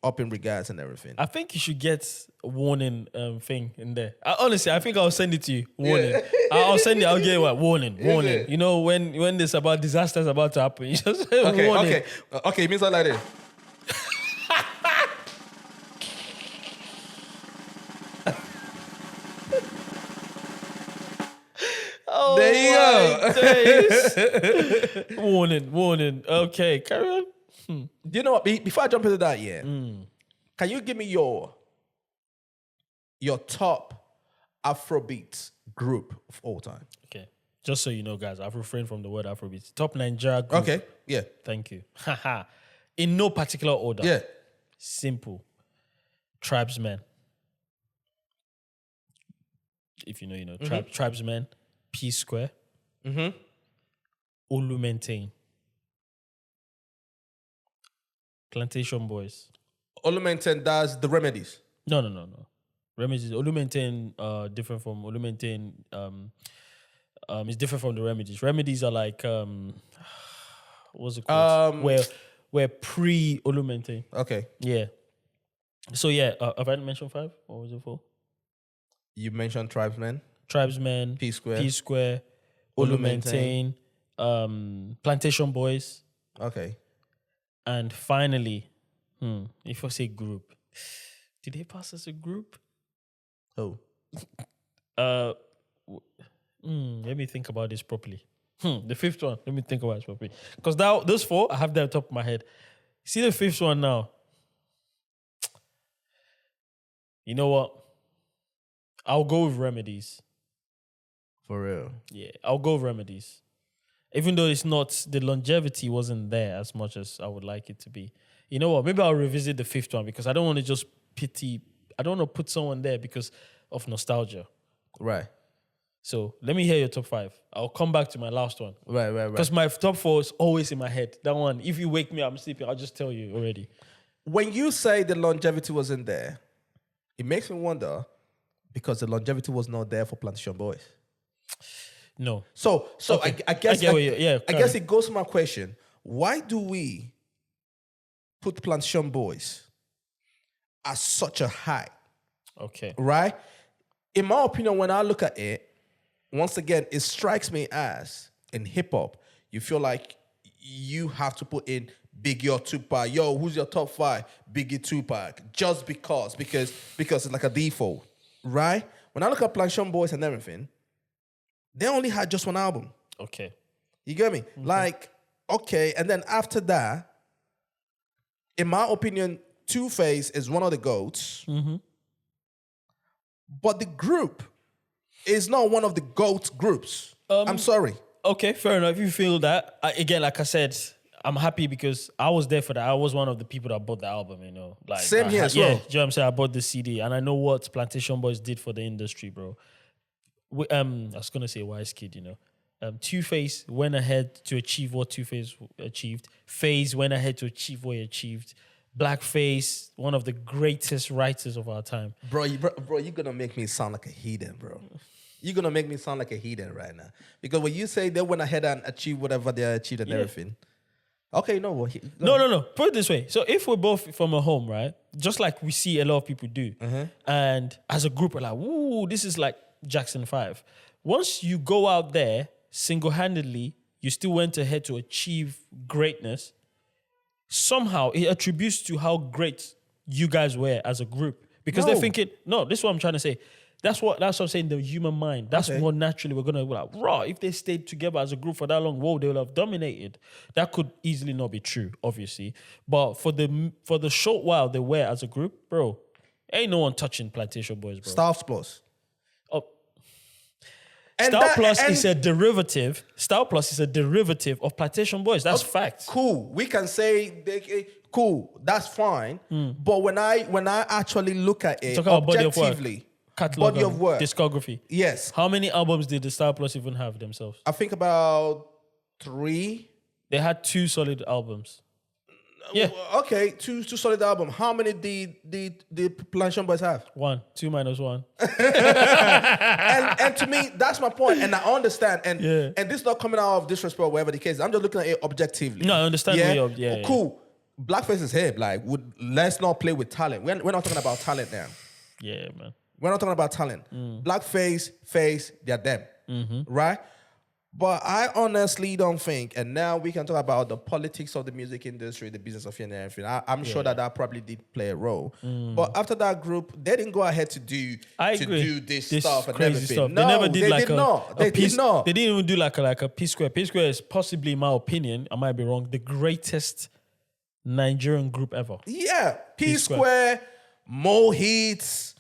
up in regards and everything. I think you should get a warning thing in there. Honestly, I think I'll send it to you. Warning. Yeah. I'll send it. I'll get what? Warning. Warning. You know, when there's about disasters about to happen, you just say warning. Okay, it means all like this. Oh, there you go. Warning. Okay, carry on. Do you know what? Before I jump into that, can you give me your top Afrobeats group of all time? Okay. Just so you know, guys, I've refrained from the word Afrobeats. Top Nigeria group. Okay, yeah. Thank you. In no particular order. Yeah. Simple. Tribesmen. If you know, you know. Tribesmen. P Square. Olu Maintain. Plantashun Boiz. Olu Maintain does the Remedies. No. Remedies. Olu Maintain different from Olu Maintain. It's different from the Remedies. Remedies are like what's it called? We're pre Olu Maintain. Okay. Yeah. So yeah, have I mentioned 5? What was it for? You mentioned Tribesmen, P Square, Olu Maintain, Plantashun Boiz. Okay. And finally, if I say group, did they pass as a group? Oh. Let me think about this properly. The 5th one, let me think about it properly. Because now those 4, I have them on top of my head. See the 5th one now. You know what? I'll go with Remedies. For real? Yeah, I'll go with Remedies. Even though it's not, the longevity wasn't there as much as I would like it to be. You know what? Maybe I'll revisit the 5th one because I don't want to just I don't want to put someone there because of nostalgia. Right. So let me hear your top 5. I'll come back to my last one. Right. Because my top 4 is always in my head. That one, if you wake me up, I'm sleeping, I'll just tell you already. When you say the longevity wasn't there, it makes me wonder because the longevity was not there for Plantashun Boys. No. So okay. I guess I guess it goes to my question. Why do we put Plantashun Boys at such a high? Okay. Right? In my opinion, when I look at it, once again, it strikes me as in hip hop, you feel like you have to put in Biggie or Tupac. Yo, who's your top 5? Biggie, Tupac. Just because it's like a default, right? When I look at Plantashun Boys and everything, they only had just one album. Okay. You get me? Mm-hmm. Like, okay, and then after that, in my opinion, Two-Face is one of the GOATs. Mm-hmm. But the group is not one of the GOAT groups. I'm sorry. Okay, fair enough. If you feel that, again, like I said, I'm happy because I was there for that. I was one of the people that bought the album, you know. Like Same here as well. Yeah, you know what I'm saying? I bought the CD and I know what Plantashun Boys did for the industry, bro. I was going to say Wizkid, you know. Two-Face went ahead to achieve what Two-Face achieved. FaZe went ahead to achieve what he achieved. Blackface, one of the greatest writers of our time. Bro, you're going to make me sound like a heathen, bro. You're going to make me sound like a heathen right now. Because when you say they went ahead and achieved whatever they achieved and everything. Okay, no. No. Put it this way. So if we're both from a home, right? Just like we see a lot of people do. And as a group, we're like, ooh, this is like Jackson 5. Once you go out there, single-handedly, you still went ahead to achieve greatness. Somehow it attributes to how great you guys were as a group. Because they're thinking, no, this is what I'm trying to say. That's what I'm saying, the human mind. That's what naturally we're gonna be like, raw, if they stayed together as a group for that long, whoa, they will have dominated. That could easily not be true, obviously. But for the short while they were as a group, bro, ain't no one touching Plantashun Boys, bro. Styl-Plus. Oh. Styl-Plus is a derivative. Styl-Plus is a derivative of Plantashun Boys. That's fact. Cool. We can say cool. That's fine. But when I actually look at it objectively, catalog body of work, discography. Yes. How many albums did the Styl-Plus even have themselves? I think about 3. They had 2 solid albums. Yeah. Okay, two solid albums. How many did Plantashun Boys have? 1. 2 minus 1. and to me, that's my point. And I understand. And this is not coming out of disrespect or whatever the case. I'm just looking at it objectively. No, I understand. Yeah. Cool. Blackface is here. Like, let's not play with talent. We're not talking about talent now. Yeah, man. We're not talking about talent. Blackface, FaZe, they're them. Right? But I honestly don't think, and now we can talk about the politics of the music industry, the business of it and everything. I'm sure that probably did play a role. But after that group, they didn't go ahead to do this stuff and crazy everything. Stuff. No, they never did they did not. They did not. They didn't even do like a P-Square. P-Square is possibly, in my opinion, I might be wrong, the greatest Nigerian group ever. Yeah. P-Square, Mo Hits.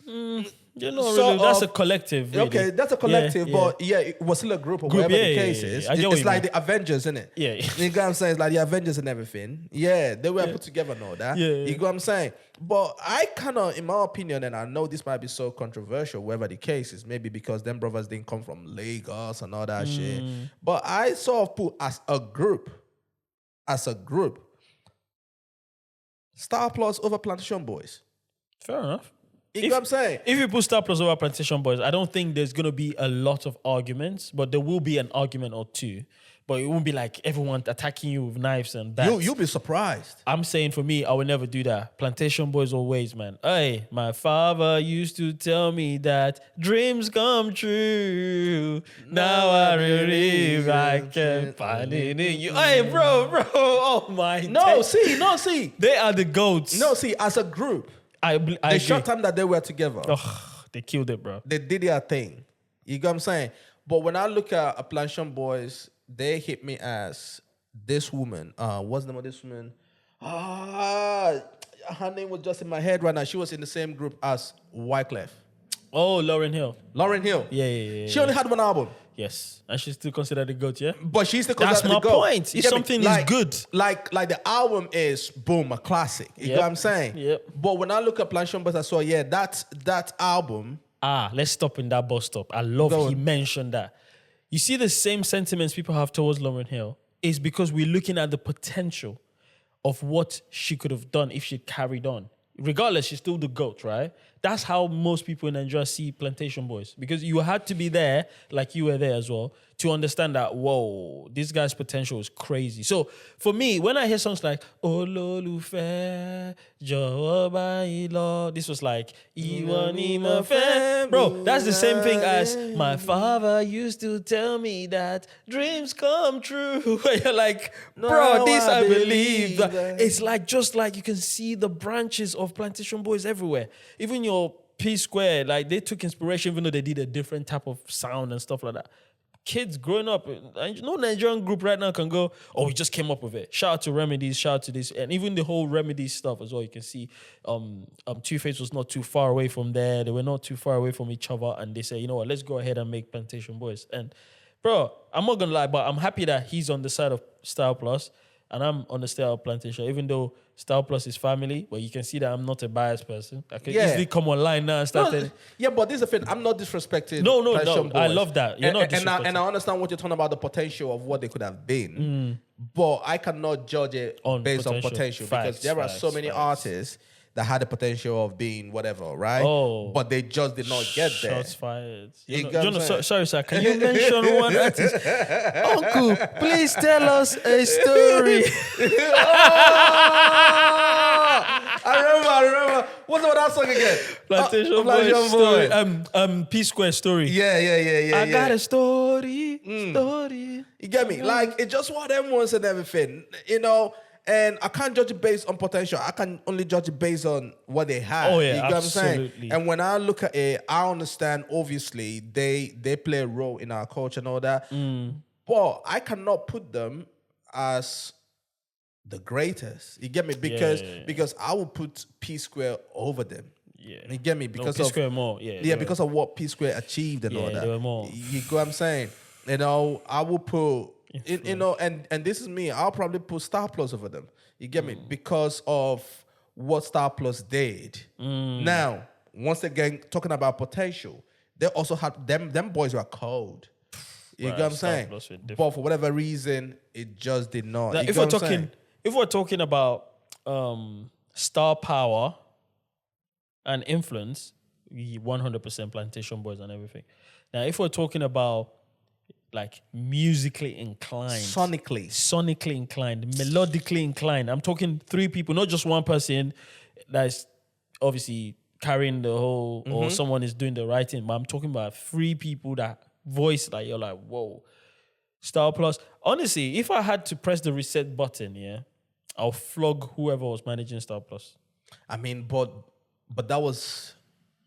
You know, really, that's a collective. Really. Okay, that's a collective, but it was still a group of whatever the case is. It's like the Avengers, isn't it? Yeah. You know what I'm saying? It's like the Avengers and everything. Yeah, they were put together and all that. Yeah. You know what I'm saying? But I kind of, in my opinion, and I know this might be so controversial, whatever the case is, maybe because them brothers didn't come from Lagos and all that shit. But I sort of put as a group, Styl-Plus over Plantashun Boys. Fair enough. You know what I'm saying? If you put Styl-Plus over Plantashun Boys, I don't think there's going to be a lot of arguments, but there will be an argument or two. But it won't be like everyone attacking you with knives and bats. You'll be surprised. I'm saying for me, I will never do that. Plantashun Boys always, man. Hey, my father used to tell me that dreams come true. Now I relieve, I can find it in you. Hey, bro. Oh my. No, see. They are the GOATs. No, see, as a group. The short time that they were together, they killed it, bro. They did their thing. You get what I'm saying? But when I look at Plantashun Boys, they hit me as this woman. What's the name of this woman? Her name was just in my head right now. She was in the same group as Wyclef. Oh, Lauryn Hill. Yeah. She only had one album. Yes, and she's still considered a GOAT, yeah? But she's still considered a GOAT. That's my point. If something is good. Like the album is, boom, a classic. You know what I'm saying? Yep. But when I look at Plantashun Boys, I saw, that album let's stop in that bus stop. I love he mentioned that. You see the same sentiments people have towards Lauryn Hill is because we're looking at the potential of what she could have done if she carried on. Regardless, she's still the GOAT, right? That's how most people in Nigeria see Plantashun Boiz. Because you had to be there, like you were there as well, to understand that, whoa, this guy's potential is crazy. So for me, when I hear songs like Ololufe, Jọ̀wọ́ báyìí lọ, this was like, Ìwọ ni mo fẹ́. Bro, that's the same thing as my father used to tell me that dreams come true. You're like, bro, this I believe. It's like, just like you can see the branches of Plantashun Boiz everywhere. Even your P-Square, like they took inspiration, even though they did a different type of sound and stuff like that. Kids growing up, no Nigerian group right now can go, oh, we just came up with it. Shout out to Remedies, shout out to this, and even the whole Remedies stuff as well. You can see Two-Face was not too far away from there. They were not too far away from each other, and they say, you know what, let's go ahead and make Plantashun Boiz. And bro, I'm not gonna lie, but I'm happy that he's on the side of Styl-Plus and I'm on the side of Plantashun, even though Styl-Plus is family, but you can see that I'm not a biased person. I can easily come online now and start telling. Yeah, but this is the thing. I'm not disrespecting. No. Boiz. I love that. You're not disrespecting. And I understand what you're talking about, the potential of what they could have been. But I cannot judge it based on potential because there are so many artists that had the potential of being whatever, right? Oh. But they just did not get there. Shots fired. Sorry, sir. Can you mention one artist? Uncle, please tell us a story. I remember. What's that song again? Plantashun Boiz story. P-Square story. Yeah. I got a story. Story. You get me? Like, it's just what them wants and everything, you know? And I can't judge it based on potential. I can only judge it based on what they have. Oh, yeah, you get absolutely. what I'm saying? And when I look at it, I understand, obviously, they play a role in our culture and all that. But I cannot put them as the greatest. You get me? Because I will put P-Square over them. Yeah. You get me? Because P-Square more. Because of what P-Square achieved and all that. They were more. You get what I'm saying? You know, I will put... You know, and this is me. I'll probably put Styl-Plus over them. You get me? Because of what Styl-Plus did. Now, once again, talking about potential, they also had them boys were cold. You get what I'm saying? But for whatever reason, it just did not. Now, if we're talking about star power and influence, 100% Plantashun Boiz and everything. Now, if we're talking about like musically inclined, sonically inclined, melodically inclined. I'm talking three people, not just one person that's obviously carrying the whole or someone is doing the writing, but I'm talking about three people that voice that you're like, whoa. Styl-Plus. Honestly, if I had to press the reset button, I'll flog whoever was managing Styl-Plus. I mean, but that was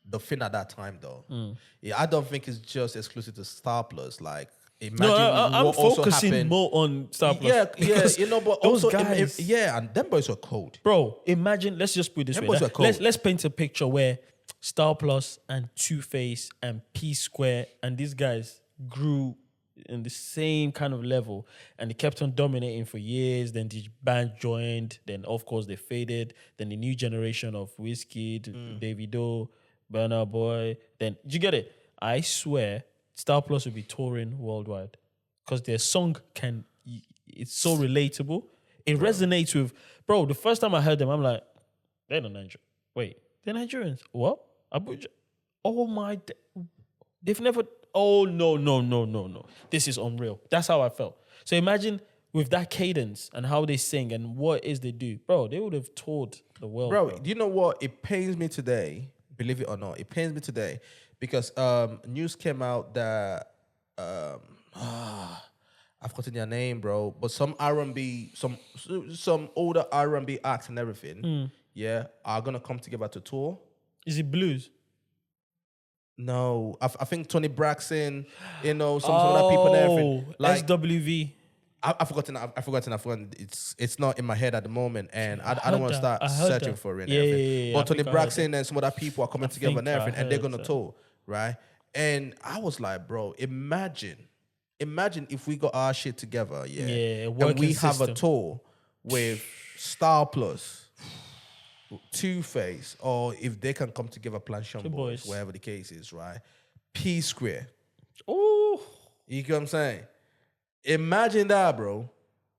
the thing at that time though. Yeah, I don't think it's just exclusive to Styl-Plus. Like, I'm focusing more on Styl-Plus. Yeah, you know, but those also, guys, and them boys were cold. Bro, imagine, let's just put it this way. Let's paint a picture where Styl-Plus and Two-Face and P-Square and these guys grew in the same kind of level and they kept on dominating for years. Then the band joined. Then, of course, they faded. Then the new generation of Wizkid, Davido, Burna Boy. Then, you get it? I swear, Styl-Plus will be touring worldwide because their song it's so relatable. It resonates with, bro, the first time I heard them, I'm like, they're not Nigerians. Wait, they're Nigerians. What? Abuja? Oh my, they've never, oh no. This is unreal. That's how I felt. So imagine with that cadence and how they sing and what is they do, bro, they would have toured the world. Bro, do you know what? It pains me today, believe it or not, it pains me today because news came out that I've forgotten their name, bro. But some R&B, some older R&B acts and everything, are gonna come together to tour. Is it blues? No, I think Tony Braxton, you know, some other people and everything. Like SWV. I've forgotten. It's not in my head at the moment, and I don't want to start searching for it. And everything. But Tony Braxton and some other people are coming together and everything, and they're gonna tour, right? And I was like, bro, imagine if we got our shit together, and we have a tour with Styl-Plus, Two-Face, or if they can come together, Plantashun Boys, Boys. whatever the case is, right? P Square. Oh, You get what I'm saying? Imagine that, bro.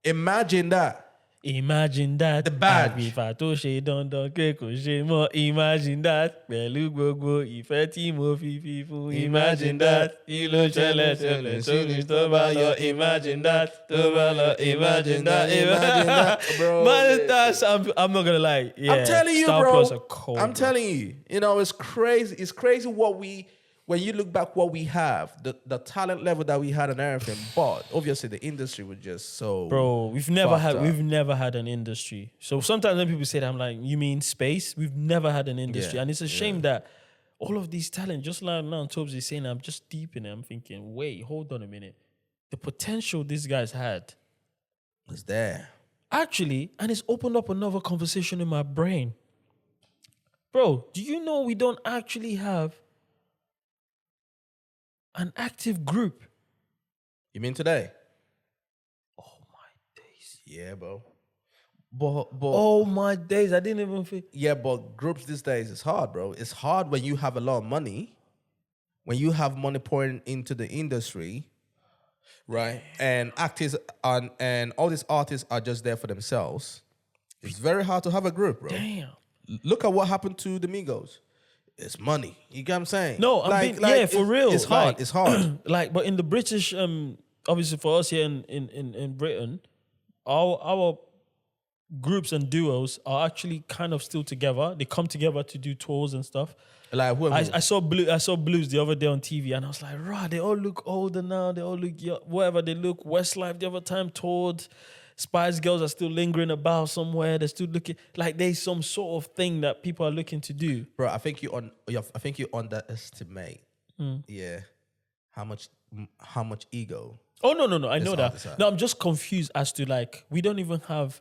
Imagine that. imagine that. The badge. Àbífà tó ṣe dandan pé kò ṣe mọ́. Imagine that. Pẹ̀lú gbogbo ìfẹ́ tí mo fi fún. Imagine that. Kí ló ṣẹlẹ̀ sórí tó bá lọ. Imagine that. Tó bá lọ. Imagine that. Imagine that, bro. Man, I'm not gonna lie. Yeah, I'm telling you, Styl-Plus bro. are cold, I'm telling you. You know, it's crazy. It's crazy when you look back what we have, the talent level that we had and everything, but obviously the industry was just so Bro, we've never fucked had an industry. So sometimes when people say that, I'm like, you mean space? We've never had an industry. Yeah, And it's a shame that all of these talent, just like now Tobes is saying, I'm just deep in it. I'm thinking, wait, hold on a minute. The potential these guys had was there. actually, and it's opened up another conversation in my brain. Bro, do you know we don't actually have an active group? You mean today? Oh my days. Yeah, bro. But Oh my days. I didn't even feel. yeah, but groups these days is hard, bro. It's hard when you have a lot of money, when you have money pouring into the industry, right? And actors and all these artists are just there for themselves. It's very hard to have a group, bro. Damn. Look at what happened to the Migos. It's money. You get what I'm saying? No, yeah, for real. It's hard. Like, It's hard. Like, but in the British, obviously for us here in Britain, our groups and duos are actually kind of still together. They come together to do tours and stuff. Like who? I saw Blues the other day on TV, and I was like, rah, they all look older now. They all look whatever they look. Westlife the other time toured. Spice Girls are still lingering about somewhere. They're still looking like there's some sort of thing that people are looking to do. Bro, I think you underestimate. Yeah, how much ego. Oh no, I know hard to say. that. No, I'm just confused as to like we don't even have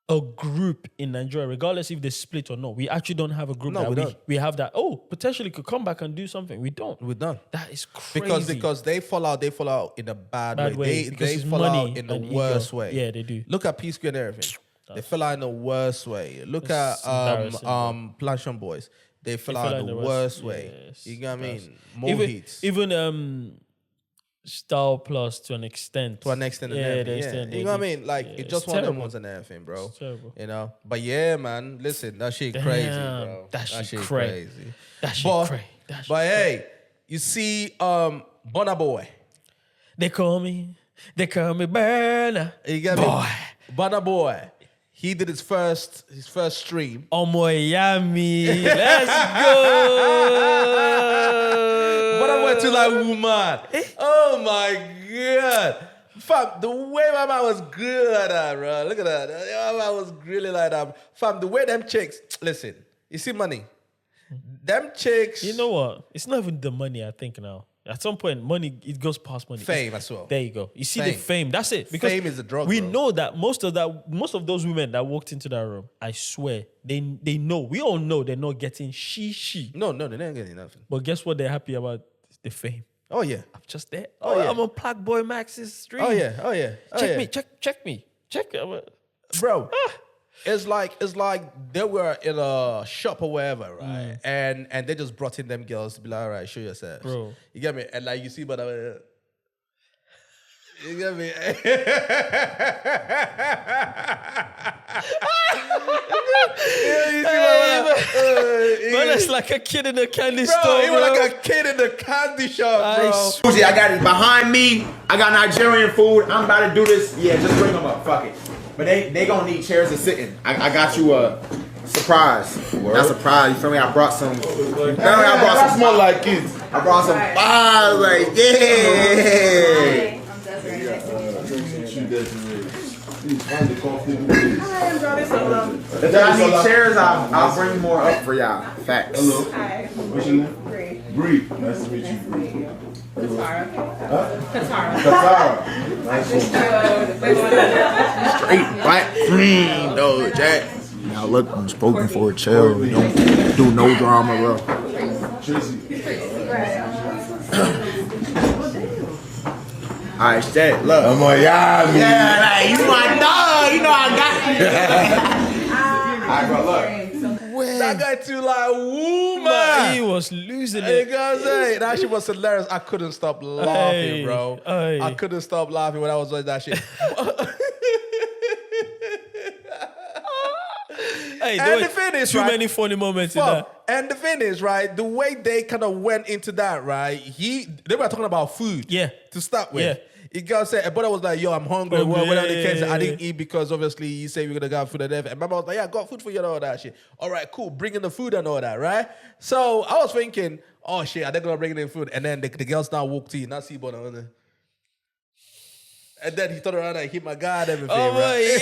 a group in Nigeria, regardless if they split or not. We actually don't have a group. No, that we don't. We have that. Oh, potentially could come back and do something. We don't. We're done. That is crazy. Because they fall out in a bad way. because They it's fall money out in the and worst ego. way. Yeah, they do. Look at P Square and everything. They fell out in the worst way. Look It's at embarrassing, Plantashun Boys. They fell out in the worst way. Yes, You know what I mean? that's- More hits. Even Styl-Plus to an extent. To an extent and Yeah, everything. the Yeah. extent You they know what I did. mean? Like Yeah, it's it's just one of them terrible. ones and everything, bro. It's terrible. You know? But yeah, man, listen, that shit crazy, Damn, bro. that shit crazy. That shit But, crazy. That shit but hey, you see Burna Boy. They call me Burna You get Boy. me? Burna Boy. He did his first stream. Omoyami. Let's go. Burna Boy to like woman. Oh my god. Fam, the way my man was good like that, bro. Look at that. My man was really like that. Fam, the way them chicks, listen, you see money. Them chicks. You know what? It's not even the money, I think now. At some point, money, it goes past money. Fame as well. There you go. You see Fame. the fame. That's it. Because Fame is the drug, we bro. know that most of those women that walked into that room, I swear, they know. We all know they're not getting she. No, they're not getting nothing. But guess what? They're happy about the fame. Oh yeah. I'm just there. Oh, yeah. I'm on Plaqueboymax's stream. Oh yeah. Oh yeah. Oh, Check yeah. me. Check me. Check. Bro. It's like they were in a shop or wherever, right? And they just brought in them girls to be like, all right, show yourselves. Bro. You get me? And like you see, but you get me? Man, that's like a kid in a candy Bro, store. he was like a kid in the candy shop, bro. Uzi, I got it behind me. I got Nigerian food. I'm about to do this. Yeah, just bring them up. Fuck it. But they gonna need chairs to sit in. I got you a surprise. Not surprise. You feel me? I brought some. You feel me? I brought some. Smell like kids. I brought some bars. Like yeah. If y'all need chairs, I'll bring more up for y'all. Facts. Hello. Hi. What's your name? Bree. Bree. Nice to meet you. Nice to meet you. Katara. Katara. Katara. Nice to meet Straight black green though, Jack. Now look, I'm spoken for chill. We don't do no drama, bro. you. Tracy. Alright, Jack, look. I'm on Yami. Yeah, like, you my dog. You know I got you. Alright, bro, look. that guy too like, woo, Man, man. he was losing You it. know what I'm saying? That shit was hilarious. I couldn't stop laughing, bro. Hey. I couldn't stop laughing when I was watching that shit. Hey, And there the were thing is, too right, many funny moments in that. And the thing is, right, the way they kind of went into that, right, they were talking about food. Yeah. To start with. Yeah. He got said, but I was like, yo, I'm hungry. Hungry, Whatever the case, yeah. I didn't eat because obviously you say we're gonna get food and everything. And Mama was like, yeah, I got food for you and all that shit. All right, cool. Bring in the food and all that, right? So I was thinking, oh shit, are they gonna bring in food? And then the girls now walked in, not see Burna. And then he turned around and hit my guy and everything. Oh, right? boy,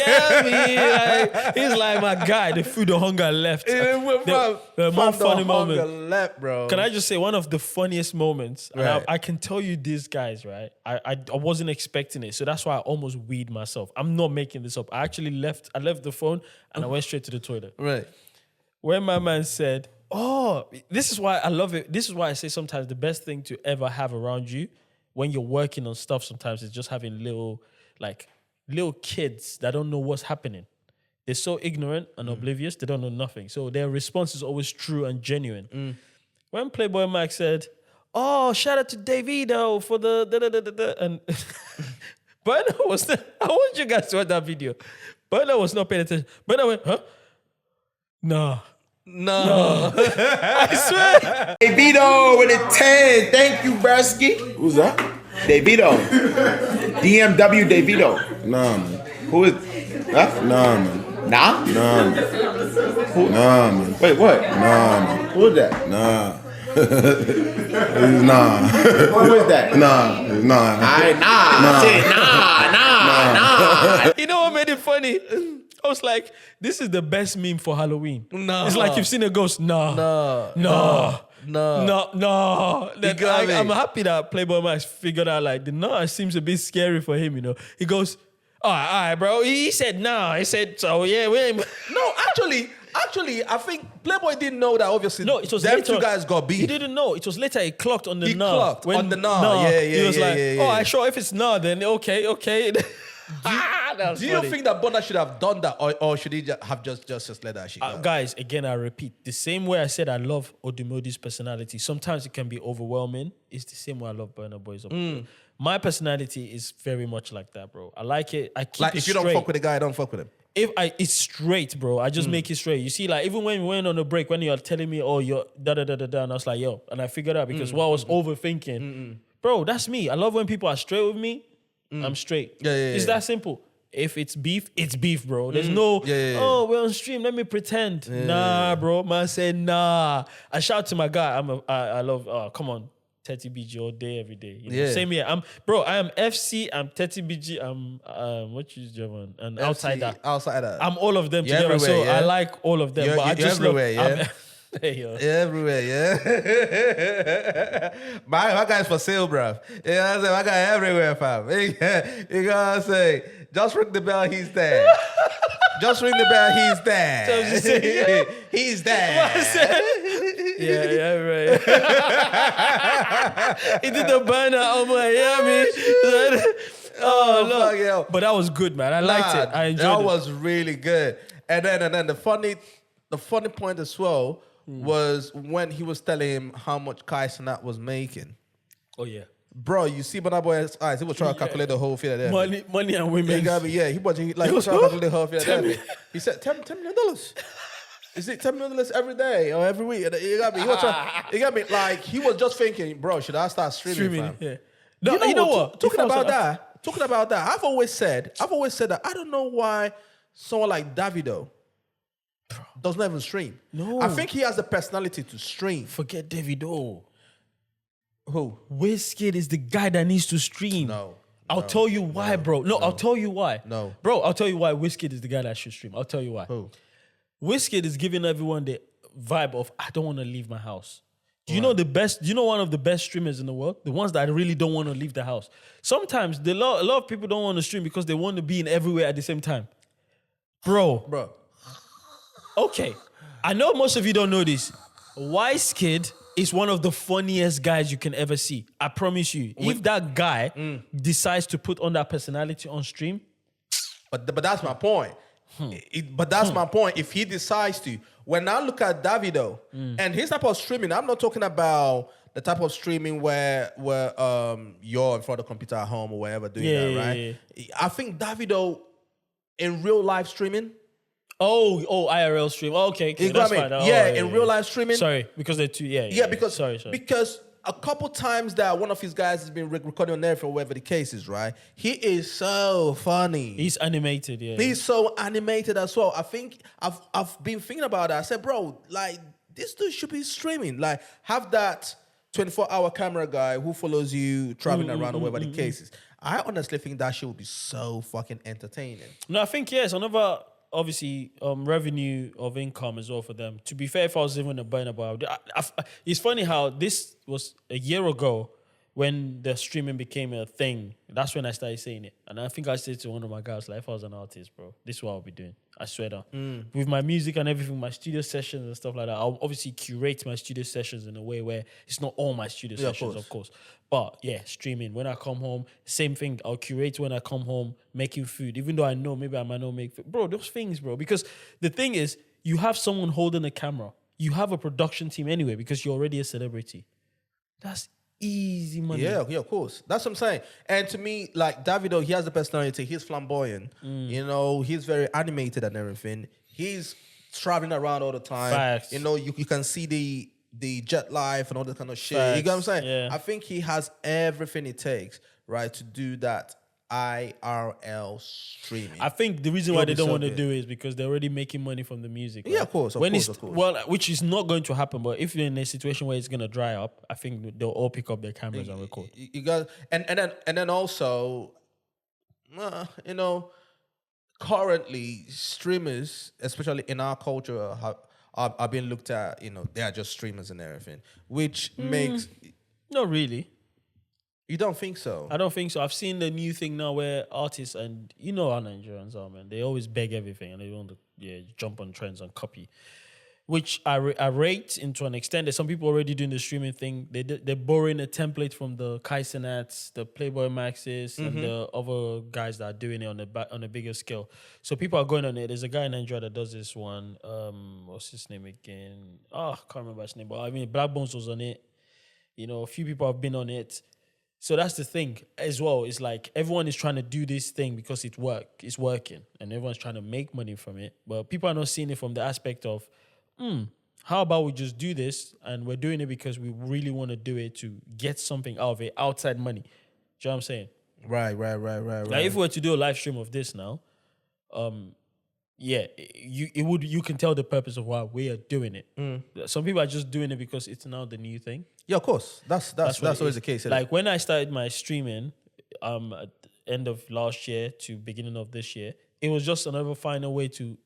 yeah, like, he's like my guy. The food, the hunger left. It went The more from funny the hunger moment. left, bro. Can I just say one of the funniest moments? And Right. I can tell you these guys, right? I wasn't expecting it, so that's why I almost weed myself. I'm not making this up. I left the phone and I went straight to the toilet. Right. When my man said, "Oh, this is why I love it. This is why I say sometimes the best thing to ever have around you when you're working on stuff sometimes is just having little kids that don't know what's happening. They're so ignorant and oblivious, they don't know nothing. So their response is always true and genuine. When Plaqueboymax said, "Oh, shout out to Davido for the da-da-da-da-da," and Burna was I want you guys to watch that video. Burna was not paying attention. Burna went, "Huh? Nah." No. I swear. Davido with a 10. Thank you, Bresky. Who's that? Davido. DMW Davido. Nah, man. Who is? Huh? Nah, man. Nah? Nah, man. Nah, man. Wait, what? Nah, man. Who is that? Nah. Nah. Who is that? Nah. Nah. You know what made it funny? I was like, this is the best meme for Halloween. No. It's like you've seen a ghost. No. Then got me. I'm happy that Plaqueboymax figured out like the nah seems a bit scary for him, you know. He goes, all right, bro. He said nah. He said, so yeah, we ain't. No, actually, I think Playboy didn't know that obviously No, it was them later two on. guys got beat. He didn't know. It was later he clocked on the He nah. clocked on the nah. Yeah, He was like, yeah. oh, I sure if it's nah, then okay. Do you think that Burna should have done that or should he have just let that shit go? Guys, again, I repeat, the same way I said I love Odumodi's personality, sometimes it can be overwhelming. It's the same way I love Burna Boy's. My personality is very much like that, bro. I like it. I keep Like it if you straight. don't fuck with the guy, don't fuck with him. It's straight, bro. I just make it straight. You see, like even when we went on a break, when you're telling me, oh, you're da-da-da-da-da, and I was like, yo, and I figured out because what I was overthinking, bro, that's me. I love when people are straight with me. I'm straight. Yeah. It's that simple. If it's beef, bro. There's no, oh, we're on stream, let me pretend. Nah, bro. Man said, nah. I shout to my guy. I love, come on, 30 BG all day, every day. You know? Yeah. Same here. I am FC, I'm 30 BG, I'm, what you German? And outsider. Outsider. I'm all of them You're together. So everywhere, yeah? I like all of them. You're- but I you're just everywhere, love, yeah? Hey, yo. Everywhere, yeah. my guy's for sale, bruv. You know what I'm saying? My guy everywhere, fam. You know what I'm saying? Just ring the bell, he's there. Just ring the bell, he's there. So just say, He's there. Yeah, right. He did the banner on Miami. Oh, fuck, look. yo. But that was good, man. I liked it. I enjoyed that it. was really good. And then the funny point as well was when he was telling him how much Kai Cenat was making. Oh, yeah. Bro, you see Burna Boy's eyes. He was trying to calculate the whole thing. Money and women. You got me, yeah. He was trying to calculate the whole thing. He said $10 million. Is it $10 million every day or every week? You got me. He was trying, you got me. Like he was just thinking, bro, should I start streaming? Fam? Yeah. No, You know what? Talking If I was about that. I've always said that I don't know why someone like Davido does not even stream. No. I think he has the personality to stream. Forget Davido. Who? Wizkid is the guy that needs to stream. No. I'll tell you why, bro. No, I'll tell you why. No. Bro, I'll tell you why Wizkid is the guy that should stream. I'll tell you why. Who? Wizkid is giving everyone the vibe of, I don't want to leave my house. Do you know one of the best streamers in the world? The ones that really don't want to leave the house. Sometimes a lot of people don't want to stream because they want to be in everywhere at the same time. Bro. Okay. I know most of you don't know this. Wizkid is one of the funniest guys you can ever see. I promise you. If that guy decides to put on that personality on stream. But that's my point. But that's my point. If he decides to, when I look at Davido and his type of streaming, I'm not talking about the type of streaming where you're in front of the computer at home or wherever doing that, right? I think Davido in real life streaming. Oh, IRL stream. Oh, okay, You know that's what I mean? fine. Yeah, in real life streaming. Sorry, because they're two. Because sorry. because a couple times that one of his guys has been recording on everything, whatever the case is, right? He is so funny. He's animated. Yeah, He's so animated as well. I think I've been thinking about that. I said, bro, like this dude should be streaming. Like have that 24-hour camera guy who follows you traveling around or whatever the case is. I honestly think that shit would be so fucking entertaining. No, I think yes. Another obviously revenue of income as well for them. To be fair, if I was even a Burna Boy, it's funny how this was a year ago when the streaming became a thing. That's when I started saying it. And I think I said to one of my guys, like, if I was an artist, bro, this is what I'll be doing. I swear that. With my music and everything, my studio sessions and stuff like that, I'll obviously curate my studio sessions in a way where it's not all my studio sessions, of course. But yeah, streaming. When I come home, same thing. I'll curate when I come home, making food. Even though I know maybe I might not make food. Bro, those things, bro. Because the thing is, you have someone holding a camera. You have a production team anyway because you're already a celebrity. That's easy money. Yeah, of course. That's what I'm saying. And to me, like Davido, he has the personality. He's flamboyant. You know, he's very animated and everything. He's traveling around all the time. Facts. You know, you can see the jet life and all that kind of shit. Facts. You get what I'm saying? Yeah. I think he has everything it takes, right, to do that IRL streaming. I think the reason why It'll they be don't so want to good. do it is because they're already making money from the music. Yeah, right? of course, of course. Well, which is not going to happen. But if you're in a situation where it's going to dry up, I think they'll all pick up their cameras and record. You got and then also, you know, currently streamers, especially in our culture, are being looked at. You know, they are just streamers and everything, which makes. Not really. You don't think so? I don't think so. I've seen the new thing now where artists, and you know how Nigerians are, man. They always beg everything and they want to jump on trends and copy, which I rate into an extent. There's some people already doing the streaming thing. They're borrowing a template from the Kaisenats, the Plaqueboymaxes, and the other guys that are doing it on a bigger scale. So people are going on it. There's a guy in Nigeria that does this one. What's his name again? I can't remember his name, but I mean, Black Bones was on it. You know, a few people have been on it. So that's the thing as well. It's like everyone is trying to do this thing because it's working, and everyone's trying to make money from it. But people are not seeing it from the aspect of, how about we just do this and we're doing it because we really want to do it to get something out of it, outside money. Do you know what I'm saying? Right. Like if we were to do a live stream of this now, you can tell the purpose of why we are doing it. Some people are just doing it because it's now the new thing. Yeah, of course. That's always the case. Like when I started my streaming, at the end of last year to beginning of this year, it was just another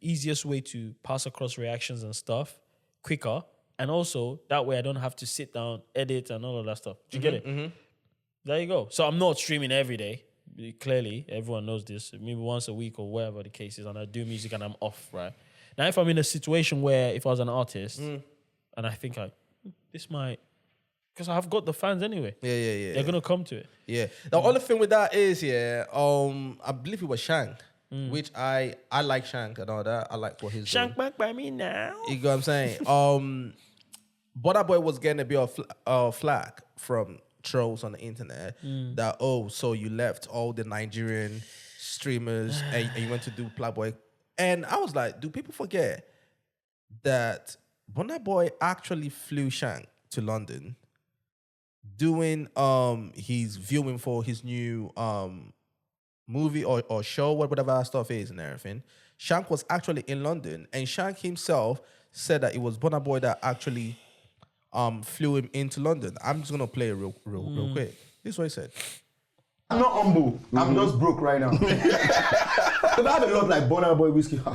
easiest way to pass across reactions and stuff quicker. And also that way I don't have to sit down, edit and all of that stuff. Do you get it? There you go. So I'm not streaming every day. Clearly, everyone knows this. Maybe once a week or whatever the case is, and I do music and I'm off, right? Now, if I'm in a situation where if I was an artist and I think this might, because I've got the fans anyway. Yeah. They're gonna come to it. Yeah. The only thing with that is, I believe it was Shank, which I like Shank and all that. I like what he's Shank doing. back by me now. You know what I'm saying? Burna Boy was getting a bit of flack from trolls on the internet that, so you left all the Nigerian streamers and you went to do Plaqueboy. And I was like, do people forget that Burna Boy actually flew Shank to London doing his viewing for his new movie or show, whatever that stuff is and everything. Shank was actually in London, and Shank himself said that it was Burna Boy that actually flew him into London. I'm just gonna play it real quick. This is what he said. I'm not humble. I'm just broke right now. If I have a lot like Burna Boy, Wizkid,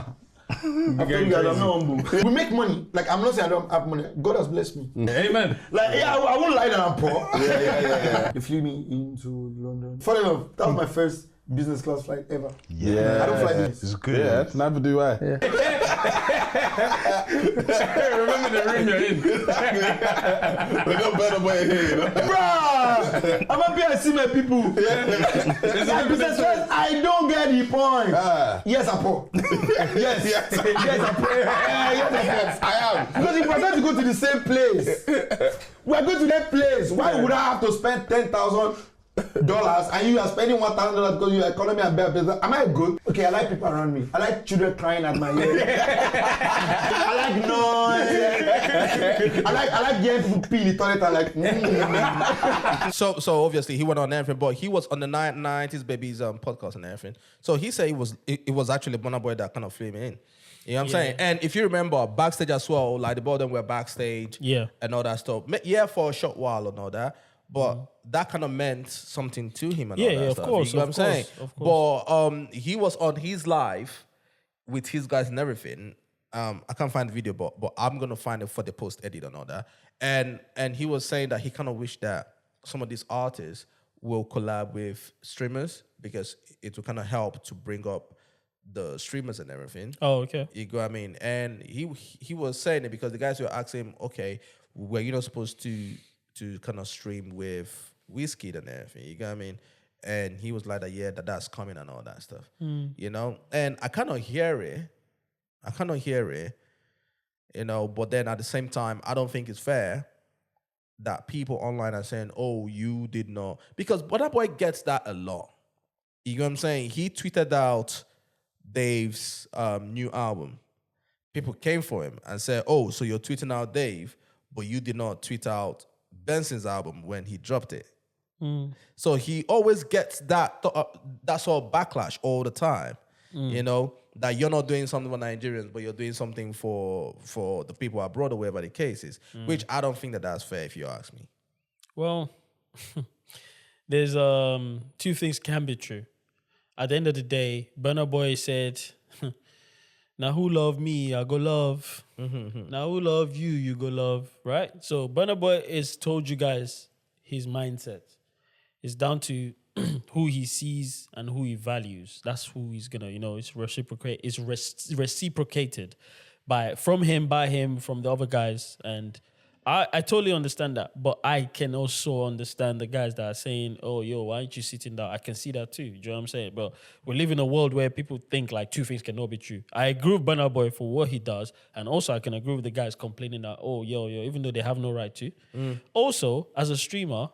I'm telling you guys, I'm not humble. We make money. Like, I'm not saying I don't have money. God has blessed me. Amen. Like, I won't lie that I'm poor. Yeah. They flew me into London. Funny enough, that was my first business class flight ever. Yeah. I don't fly business. It's good. Yeah, neither do I. Remember the room you're in. We got Burna Boy here, you know? Bruh! I'm happy I see my people. My business friends, I don't get the point. Yes, I pour. Yes, yes, I pour. Yes, I am. Because if we're going to go to the same place, we're going to that place. Why would I have to spend $10,000 and you are spending $1,000 because your economy and better business? Am I good? Okay, I like people around me. I like children crying at my ear. I like noise. I like hearing people pee in the toilet and like. So obviously he went on everything, but he was on the 90s Babies podcast and everything. So he said it was actually Burna Boy that kind of flew him in. You know what I'm saying? And if you remember backstage as well, like the both of them were backstage, and all that stuff. Yeah, for a short while and all that. But that kind of meant something to him and all that stuff. Of course, you know what I'm saying? Of course. But he was on his live with his guys and everything. I can't find the video, but I'm gonna find it for the post edit and all that. And he was saying that he kind of wished that some of these artists will collab with streamers because it will kind of help to bring up the streamers and everything. Oh, okay. You go what I mean? And he was saying it because the guys were asking him, okay, were you not supposed to kind of stream with Wizkid and everything? You go what I mean? And he was like, that's coming and all that stuff. You know? And I kind of hear it. You know, but then at the same time, I don't think it's fair that people online are saying, oh, you did not. Because Burna Boy gets that a lot. You know what I'm saying? He tweeted out Dave's new album. People came for him and said, oh, so you're tweeting out Dave, but you did not tweet out Benson's album when he dropped it. So he always gets that sort of backlash all the time. You know, that you're not doing something for Nigerians, but you're doing something for the people abroad or wherever the case is, which I don't think that's fair if you ask me. Well, there's two things can be true. At the end of the day, Burna Boy said, now who love me, I go love. Now who love you, you go love, right? So Burna Boy has told you guys his mindset. It's down to who he sees and who he values. That's who he's gonna, it's reciprocated from him, from the other guys. And I totally understand that, but I can also understand the guys that are saying, oh, why aren't you sitting down? I can see that too. Do you know what I'm saying? But we live in a world where people think like two things cannot be true. I agree with Burna Boy for what he does, and also I can agree with the guys complaining that, oh, even though they have no right to. Also, as a streamer,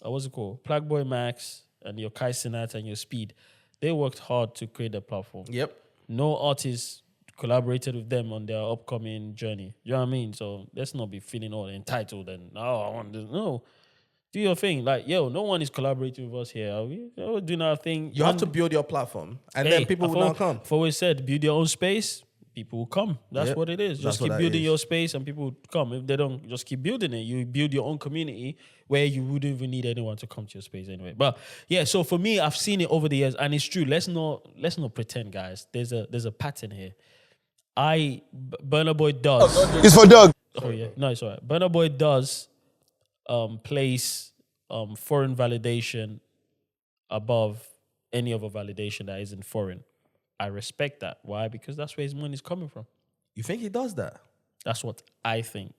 Plaqueboymax and your Kai Sinat and your Speed, they worked hard to create a platform. Yep. No artists collaborated with them on their upcoming journey. You know what I mean? So let's not be feeling all entitled and I want this. No. Do your thing. Like, no one is collaborating with us here. Are we? Doing our thing. You have to build your platform and then people will not come. I've always said, build your own space, people will come. That's what it is. Just keep building your space and people will come. If they don't, just keep building it. You build your own community where you wouldn't even need anyone to come to your space anyway. But yeah, so for me, I've seen it over the years and it's true. Let's not pretend, guys. There's a pattern here. Burna Boy does. It's for Doug. Oh yeah, no, it's all right. Burna Boy does place foreign validation above any other validation that isn't foreign. I respect that. Why? Because that's where his money is coming from. You think he does that? That's what I think.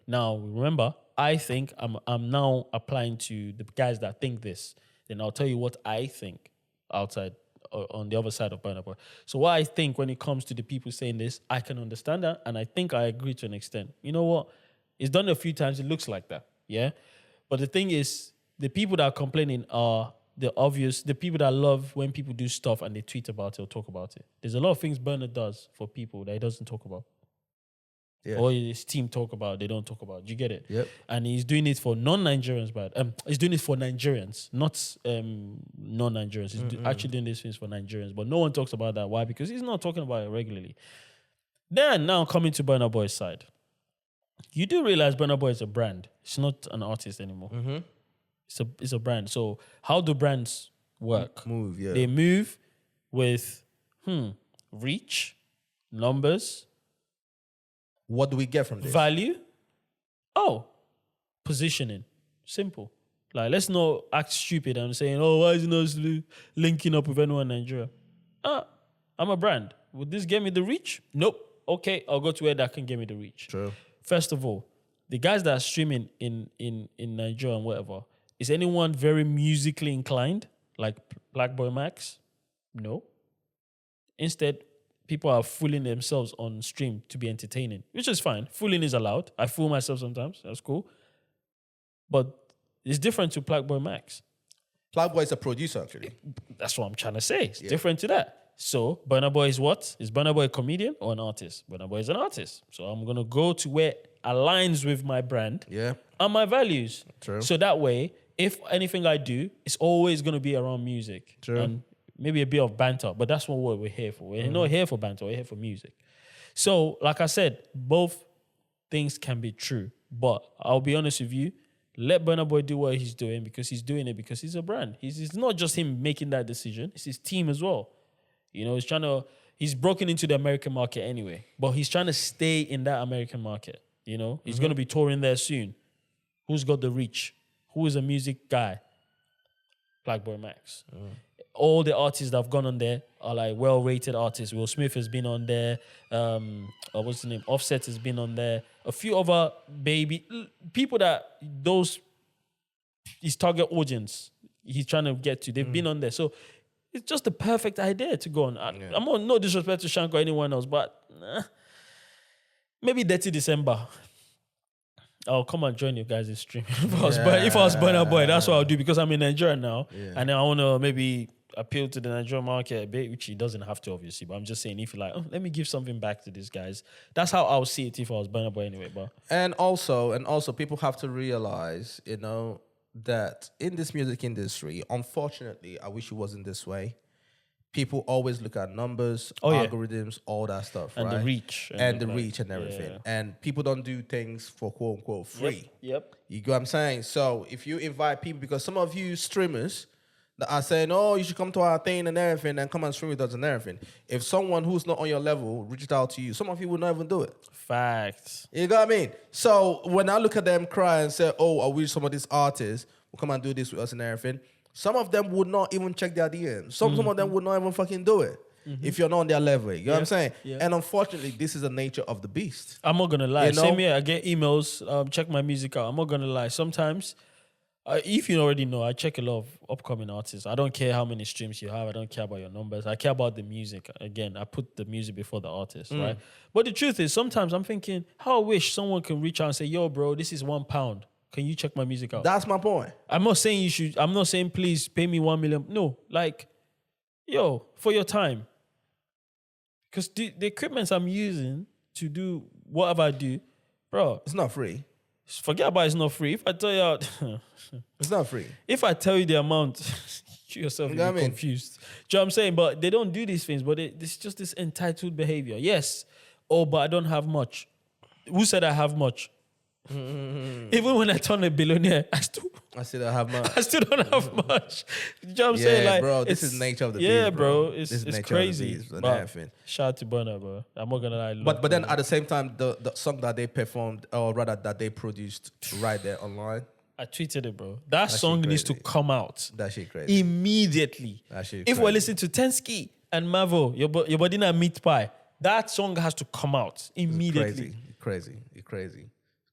Now remember, I think I'm now applying to the guys that think this. Then I'll tell you what I think outside. On the other side of Burna Boy. So what I think when it comes to the people saying this, I can understand that, and I think I agree to an extent. You know what? It's done a few times. It looks like that, yeah? But the thing is, the people that are complaining are the people that love when people do stuff and they tweet about it or talk about it. There's a lot of things Burna does for people that he doesn't talk about. Yeah. Or his team talk about, they don't talk about. Do you get it? Yep. And he's doing it for non-Nigerians, but he's doing it for Nigerians, not non-Nigerians. He's actually doing these things for Nigerians, but no one talks about that. Why? Because he's not talking about it regularly. Then now coming to Burna Boy's side, you do realize Burna Boy is a brand. It's not an artist anymore. It's a brand. So how do brands work? They move with reach, numbers. What do we get from this? Value. Positioning. Simple. Like, let's not act stupid and saying, why is he not linking up with anyone in Nigeria? I'm a brand. Would this get me the reach? Nope. Okay, I'll go to where that can get me the reach. True. First of all, the guys that are streaming in Nigeria and whatever, is anyone very musically inclined, like Plaqueboymax? No. Instead, people are fooling themselves on stream to be entertaining, which is fine. Fooling is allowed. I fool myself sometimes. That's cool. But it's different to Plaqueboymax. Plaqueboy is a producer, actually. That's what I'm trying to say. It's different to that. So, Burna Boy is what? Is Burna Boy a comedian or an artist? Burna Boy is an artist. So, I'm going to go to where aligns with my brand and my values. True. So, that way, if anything I do, it's always going to be around music. True. And maybe a bit of banter, but that's not what we're here for. We're not here for banter. We're here for music. So, like I said, both things can be true. But I'll be honest with you, let Burna Boy do what he's doing because he's doing it because he's a brand. It's not just him making that decision. It's his team as well. You know, he's broken into the American market anyway, but he's trying to stay in that American market. You know, he's going to be touring there soon. Who's got the reach? Who is a music guy? Plaqueboymax. All the artists that have gone on there are like well-rated artists. Will Smith has been on there. What's the name? Offset has been on there. A few other people that his target audience he's trying to get to. They've been on there. So it's just the perfect idea to go on. I'm on no disrespect to Shank or anyone else, but maybe 30 December. I'll come and join you guys' stream. But if I was Burna Boy, that's what I'll do because I'm in Nigeria now. Yeah. And I want to maybe appeal to the Nigerian market a bit, which he doesn't have to, obviously. But I'm just saying, if you're like, let me give something back to these guys. That's how I'll see it if I was Burna Boy anyway. But And also, people have to realize, you know, that in this music industry, unfortunately, I wish it wasn't this way. People always look at numbers, algorithms, all that stuff, and right? the reach. And the reach and everything. Yeah. And people don't do things for quote unquote free. Yep. You get what I'm saying? So if you invite people, because some of you streamers that are saying, oh, you should come to our thing and everything and come and stream with us and everything. If someone who's not on your level reached out to you, some of you would not even do it. Facts. You got what I mean? So when I look at them cry and say, oh, I wish some of these artists will come and do this with us and everything, some of them would not even check their DMs. Some of them would not even fucking do it if you're not on their level. You know what I'm saying? Yeah. And unfortunately, this is the nature of the beast. I'm not going to lie. You know? Same here. I get emails, check my music out. I'm not going to lie. Sometimes, if you already know, I check a lot of upcoming artists. I don't care how many streams you have. I don't care about your numbers. I care about the music. Again, I put the music before the artist, right? But the truth is, sometimes I'm thinking, how I wish someone can reach out and say, yo, bro, this is £1. Can you check my music out? That's my point. I'm not saying you should. I'm not saying please pay me 1 million. No, like, yo, for your time. Because the equipment I'm using to do whatever I do, bro, it's not free. Forget about it's not free. If I tell you, it's not free. If I tell you the amount, you yourself will be confused. Do you know what I'm saying? But they don't do these things. But it's just this entitled behavior. Yes. Oh, but I don't have much. Who said I have much? Even when I turn a billionaire, I still don't have much. I still don't have much. You know what I'm saying? Like, bro, this is nature of the beast. Yeah, bro. It's crazy. But shout out to Burna, bro. I'm not gonna lie. But then at the same time, the song that they performed, or rather that they produced right there online, I tweeted it, bro. That song needs to come out. That shit crazy. Immediately. That shit crazy. If we're listening to Tensky and Mavo, your body not meat pie, that song has to come out immediately. Crazy.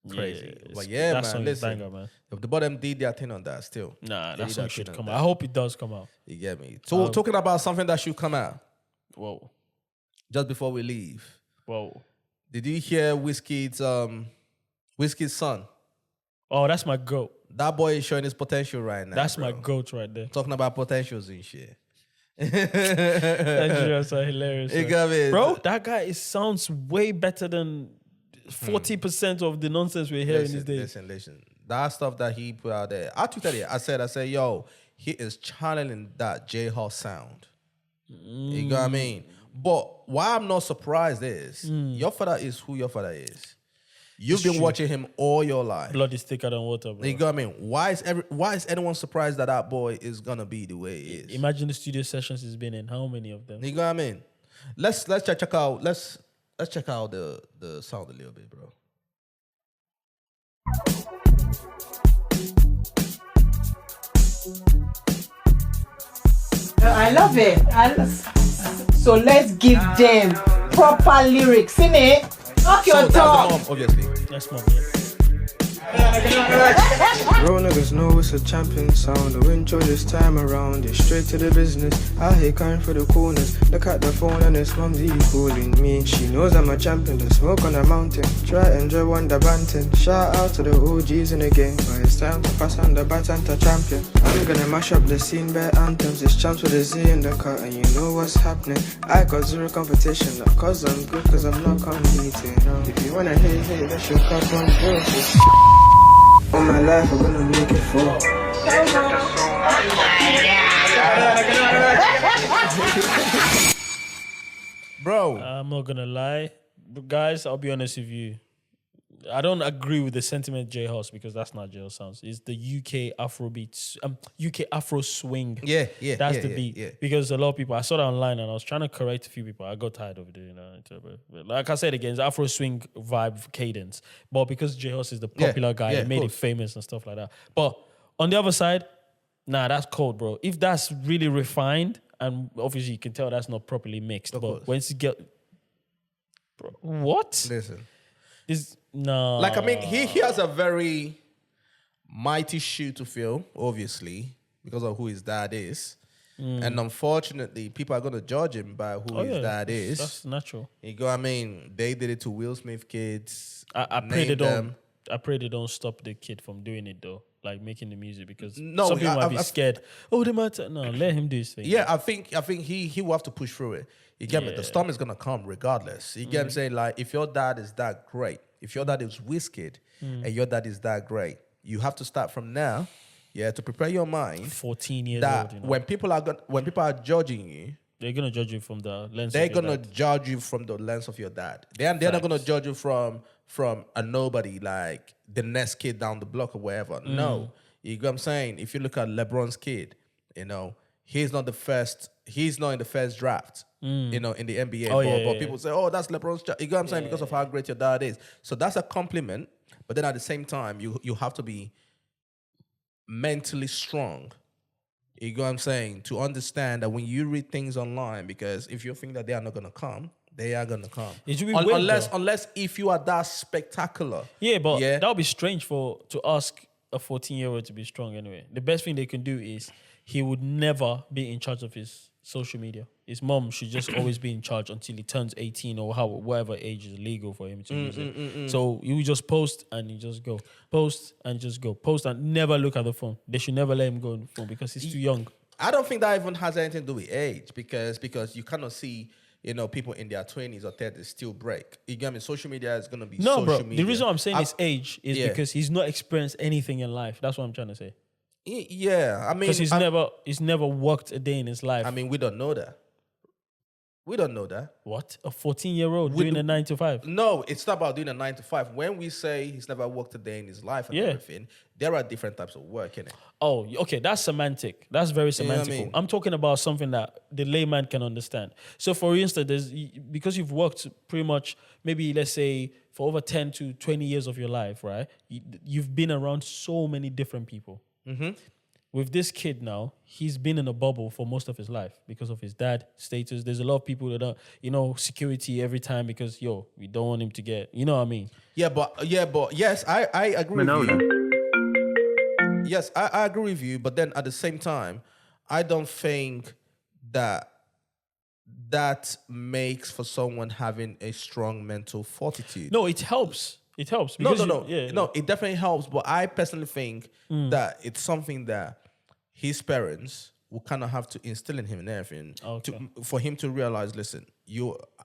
Yeah, but that man, song listen. Is banger, man. If the bottom did their thing on that, still. Nah, that song should come out. I hope it does come out. You get me? So talking about something that should come out. Whoa. Just before we leave. Whoa. Did you hear Wizkid's son? Oh, that's my goat. That boy is showing his potential right now. That's my goat right there. Talking about potentials and shit. Nigerians are hilarious. You got me? Bro, that guy sounds way better than 40% of the nonsense we're hearing these days. Listen. That stuff that he put out there. I tweeted it. I said, yo, he is channeling that J-Hawk sound. You know what I mean? But why I'm not surprised is your father is who your father is. You've been watching him all your life. Blood is thicker than water, bro. You know what I mean? Why is anyone surprised that boy is gonna be the way he is? Imagine the studio sessions he's been in. How many of them? You know what I mean? Let's check out the sound a little bit, bro. I love it. So let's give them proper lyrics, innit? Knock your tongue. Obviously. That's my man. Real niggas know it's a champion sound. The intro this time around is straight to the business. I hate crying for the corners. Look at the phone and it's mumsy calling me. She knows I'm a champion, the smoke on the mountain. Try enjoy wonder banting. Shout out to the OGs in the game, but it's time to pass on the baton to champion. I'm gonna mash up the scene bare anthems. It's champs with a Z in the cut and you know what's happening. I got zero competition, not cause I'm good, cause I'm not competing. If you wanna hate, that's your cup on bullshit. All my life I'm gonna make it for. Bro, I'm not gonna lie, but guys. I'll be honest with you. I don't agree with the sentiment J House because that's not J House sounds. It's the UK Afrobeats, UK Afro swing. yeah, That's yeah, the yeah, beat. yeah. Because a lot of people, I saw that online and I was trying to correct a few people. I got tired of it, But like I said again, it's Afro swing vibe cadence. But because J House is the popular guy, yeah, he of made it course. famous and stuff like that. But on the other side, nah, that's cold, bro. If that's really refined, and obviously you can tell that's not properly mixed. Of But course. once you get, bro, what Listen. is no? Like, I mean, he has a very mighty shoe to fill, obviously, because of who his dad is. And unfortunately, people are going to judge him by who his dad is. That's natural. You go, I mean, they did it to Will Smith kids. I pray they named don't. them. I pray they don't stop the kid from doing it though, like making the music because No, some people might be I- scared. Oh, they might. No, let him do his thing. Yeah, I think he will have to push through it. You get me? Yeah. The storm is gonna come regardless. You get what I'm saying? Like, if your dad is that great, if your dad is Wizkid and your dad is that great, you have to start from now, to prepare your mind 14 years that old. when people are judging you, They're gonna judge you from the lens. they're of your gonna dad. judge you from the lens of your dad. They're not gonna Facts. judge you from a nobody, like the next kid down the block or wherever. No. You get what I'm saying? If you look at LeBron's kid, he's not in the first draft, in the NBA. Oh, but yeah. people say, oh, that's LeBron's child. You get what I'm saying? Because of how great your dad is. So that's a compliment. But then at the same time, you have to be mentally strong. You get what I'm saying? To understand that when you read things online, because if you think that they are not going to come, they are going to come. It should be weird, unless if you are that spectacular. Yeah, but that would be strange to ask a 14-year-old to be strong anyway. The best thing they can do is he would never be in charge of his social media. His mom should just always be in charge until he turns 18 or whatever age is legal for him to use it. So you would just post and you just go. Post and just go. Post and never look at the phone. They should never let him go on the phone because he's too young. I don't think that even has anything to do with age because you cannot see people in their 20s or 30s still break. You get me? Social media is going to be No, social bro. media. The reason I'm saying it's age is because he's not experienced anything in life. That's what I'm trying to say. Yeah, I mean... Because he's never worked a day in his life. I mean, we don't know that. We don't know that. What? A 14-year-old doing a 9 to 5? No, it's not about doing a 9 to 5. When we say he's never worked a day in his life and everything, there are different types of work in it. Oh, okay. That's semantic. That's very You know what I semantical. mean? I'm talking about something that the layman can understand. So, for instance, because you've worked pretty much, maybe let's say, for over 10 to 20 years of your life, right? You've been around so many different people. Mm-hmm. With this kid now, he's been in a bubble for most of his life because of his dad status. There's a lot of people that are, security every time because, we don't want him to get, you know what I mean? Yeah, but yes, I agree with you. Yes, I agree with you. But then at the same time, I don't think that makes for someone having a strong mental fortitude. No, it helps. It helps. No, because no, it definitely helps. But I personally think that it's something that his parents will kind of have to instill in him and everything for him to realize, listen,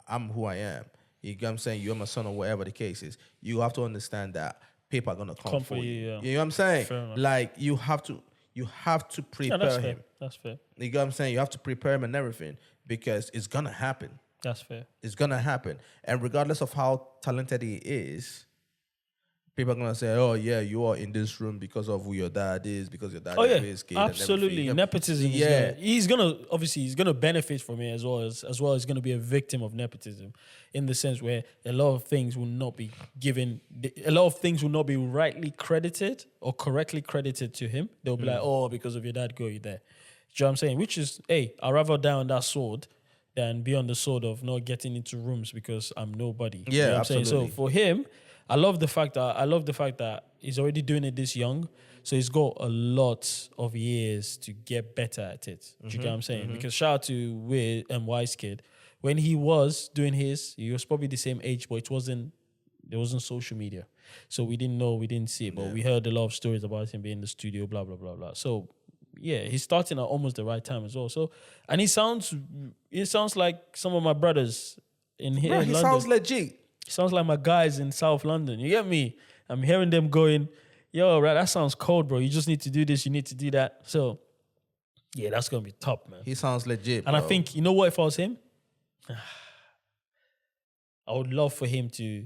I'm who I am. You get what I'm saying? You're my son or whatever the case is. You have to understand that people are going to come for you. Yeah. You know what I'm saying? Fair enough. Like, you have to prepare that's him. fair. That's fair. You get what I'm saying? You have to prepare him and everything because it's going to happen. That's fair. It's going to happen. And regardless of how talented he is, people are going to say, oh, yeah, you are in this room because of who your dad is, because your dad is Wizkid. Absolutely. Nepotism. Yeah. He's gonna benefit from it as well as he's gonna be a victim of nepotism in the sense where a lot of things will not be rightly credited or correctly credited to him. They'll be like, oh, because of your dad, go you there. Do you know what I'm saying? Which is, hey, I'd rather die on that sword than be on the sword of not getting into rooms because I'm nobody. Yeah, you know what I'm saying? absolutely. So for him, I love the fact that he's already doing it this young, so he's got a lot of years to get better at it. Do you get what I'm saying? Because shout out to Wizkid, when he was doing his, he was probably the same age, but there wasn't social media, so we didn't know, we didn't see it, but we heard a lot of stories about him being in the studio, blah blah blah blah. So yeah, he's starting at almost the right time as well. So, and he sounds like some of my brothers in here. Bro, in he London. sounds legit. He sounds like my guys in South London. You get me? I'm hearing them going, yo, right, that sounds cold, bro. You just need to do this, you need to do that. So, yeah, that's gonna be top, man. He sounds legit. And bro. I think, you know what, if I was him, I would love for him to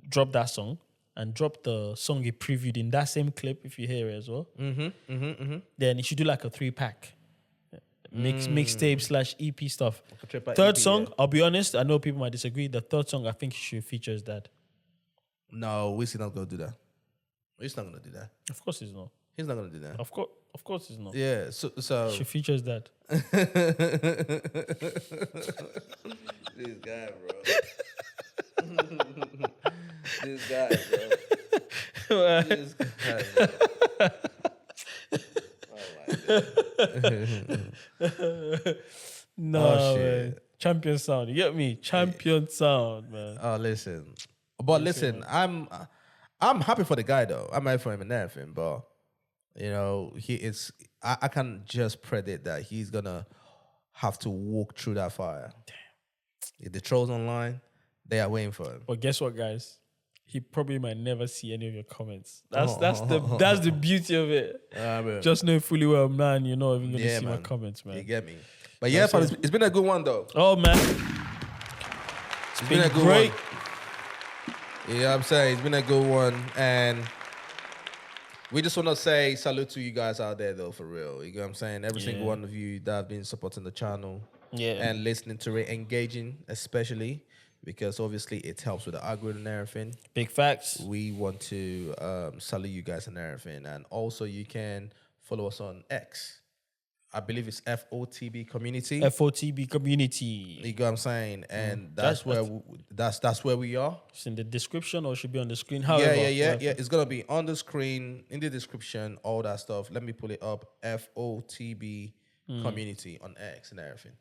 drop that song and drop the song he previewed in that same clip, if you hear it as well. Then he should do like a 3-pack. Mixtape / EP stuff. Third song, I'll be honest, I know people might disagree. The third song I think he should feature his dad. No, Wizkid not gonna do that. He's not gonna do that. Of course he's not. He's not gonna do that. Of course he's not. Yeah. So Should feature his dad. this guy, bro. This guy, bro. This guy, bro. No, Oh, shit. man. Champion sound. You get me? Champion sound, man. Oh, listen. But listen, I'm happy for the guy though. I'm happy for him and everything, but you know, I can just predict that he's gonna have to walk through that fire. Damn. If the trolls online, they are waiting for him. But guess what, guys? He probably might never see any of your comments. That's the beauty of it. Just know fully well, man, you're not even gonna see my comments, man. You get me? But yeah, fam, it's been a good one though. Oh man. It's been a good great. one. You know what I'm saying? It's been a good one. And we just want to say salute to you guys out there, though, for real. You know what I'm saying? Every single one of you that have been supporting the channel and listening to it, engaging, especially, because obviously it helps with the algorithm and everything. Big facts. We want to salute you guys and everything. And also, you can follow us on X. I believe it's FOTB Community. FOTB Community. You know what I'm saying? And that's where we are. It's in the description or should be on the screen. Yeah. It's gonna be on the screen, in the description, all that stuff. Let me pull it up. FOTB Community on X and everything.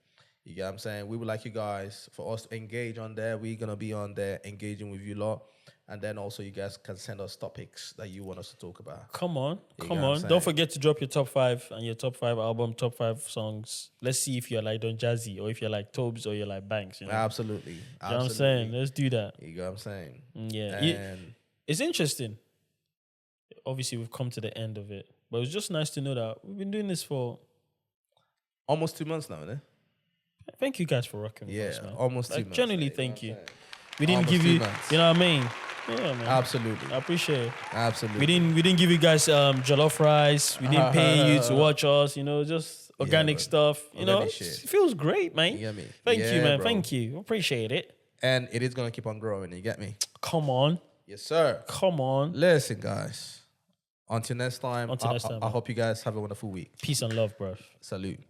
You get what I'm saying? We would like you guys for us to engage on there. We're gonna be on there engaging with you lot. And then also you guys can send us topics that you want us to talk about. Come on. You get what I'm saying? Don't forget to drop your top 5 and your top 5 album, top 5 songs. Let's see if you're like Don Jazzy or if you're like Tobes or you're like Banks. You know? Absolutely. You know what I'm saying? Let's do that. You know what I'm saying? Yeah. And It's interesting. Obviously, we've come to the end of it. But it was just nice to know that we've been doing this for almost 2 months now, innit? Thank you guys for rocking with us, man. Almost 2 months. Genuinely, you know thank what you. I'm saying? We didn't Almost give 2 you, months. you know what I mean? Yeah, man. Absolutely. I appreciate it. Absolutely. We didn't give you guys jollof rice. We didn't pay you to watch us. You know, just organic stuff. You know, Organic it shit. feels great, man. You get me? Thank Yeah, you, man. bro. Thank you. Appreciate it. And it is gonna keep on growing. You get me? Come on. Yes, sir. Come on. Listen, guys. Until next time. Until next time, I man. hope you guys have a wonderful week. Peace and love, bro. Salute.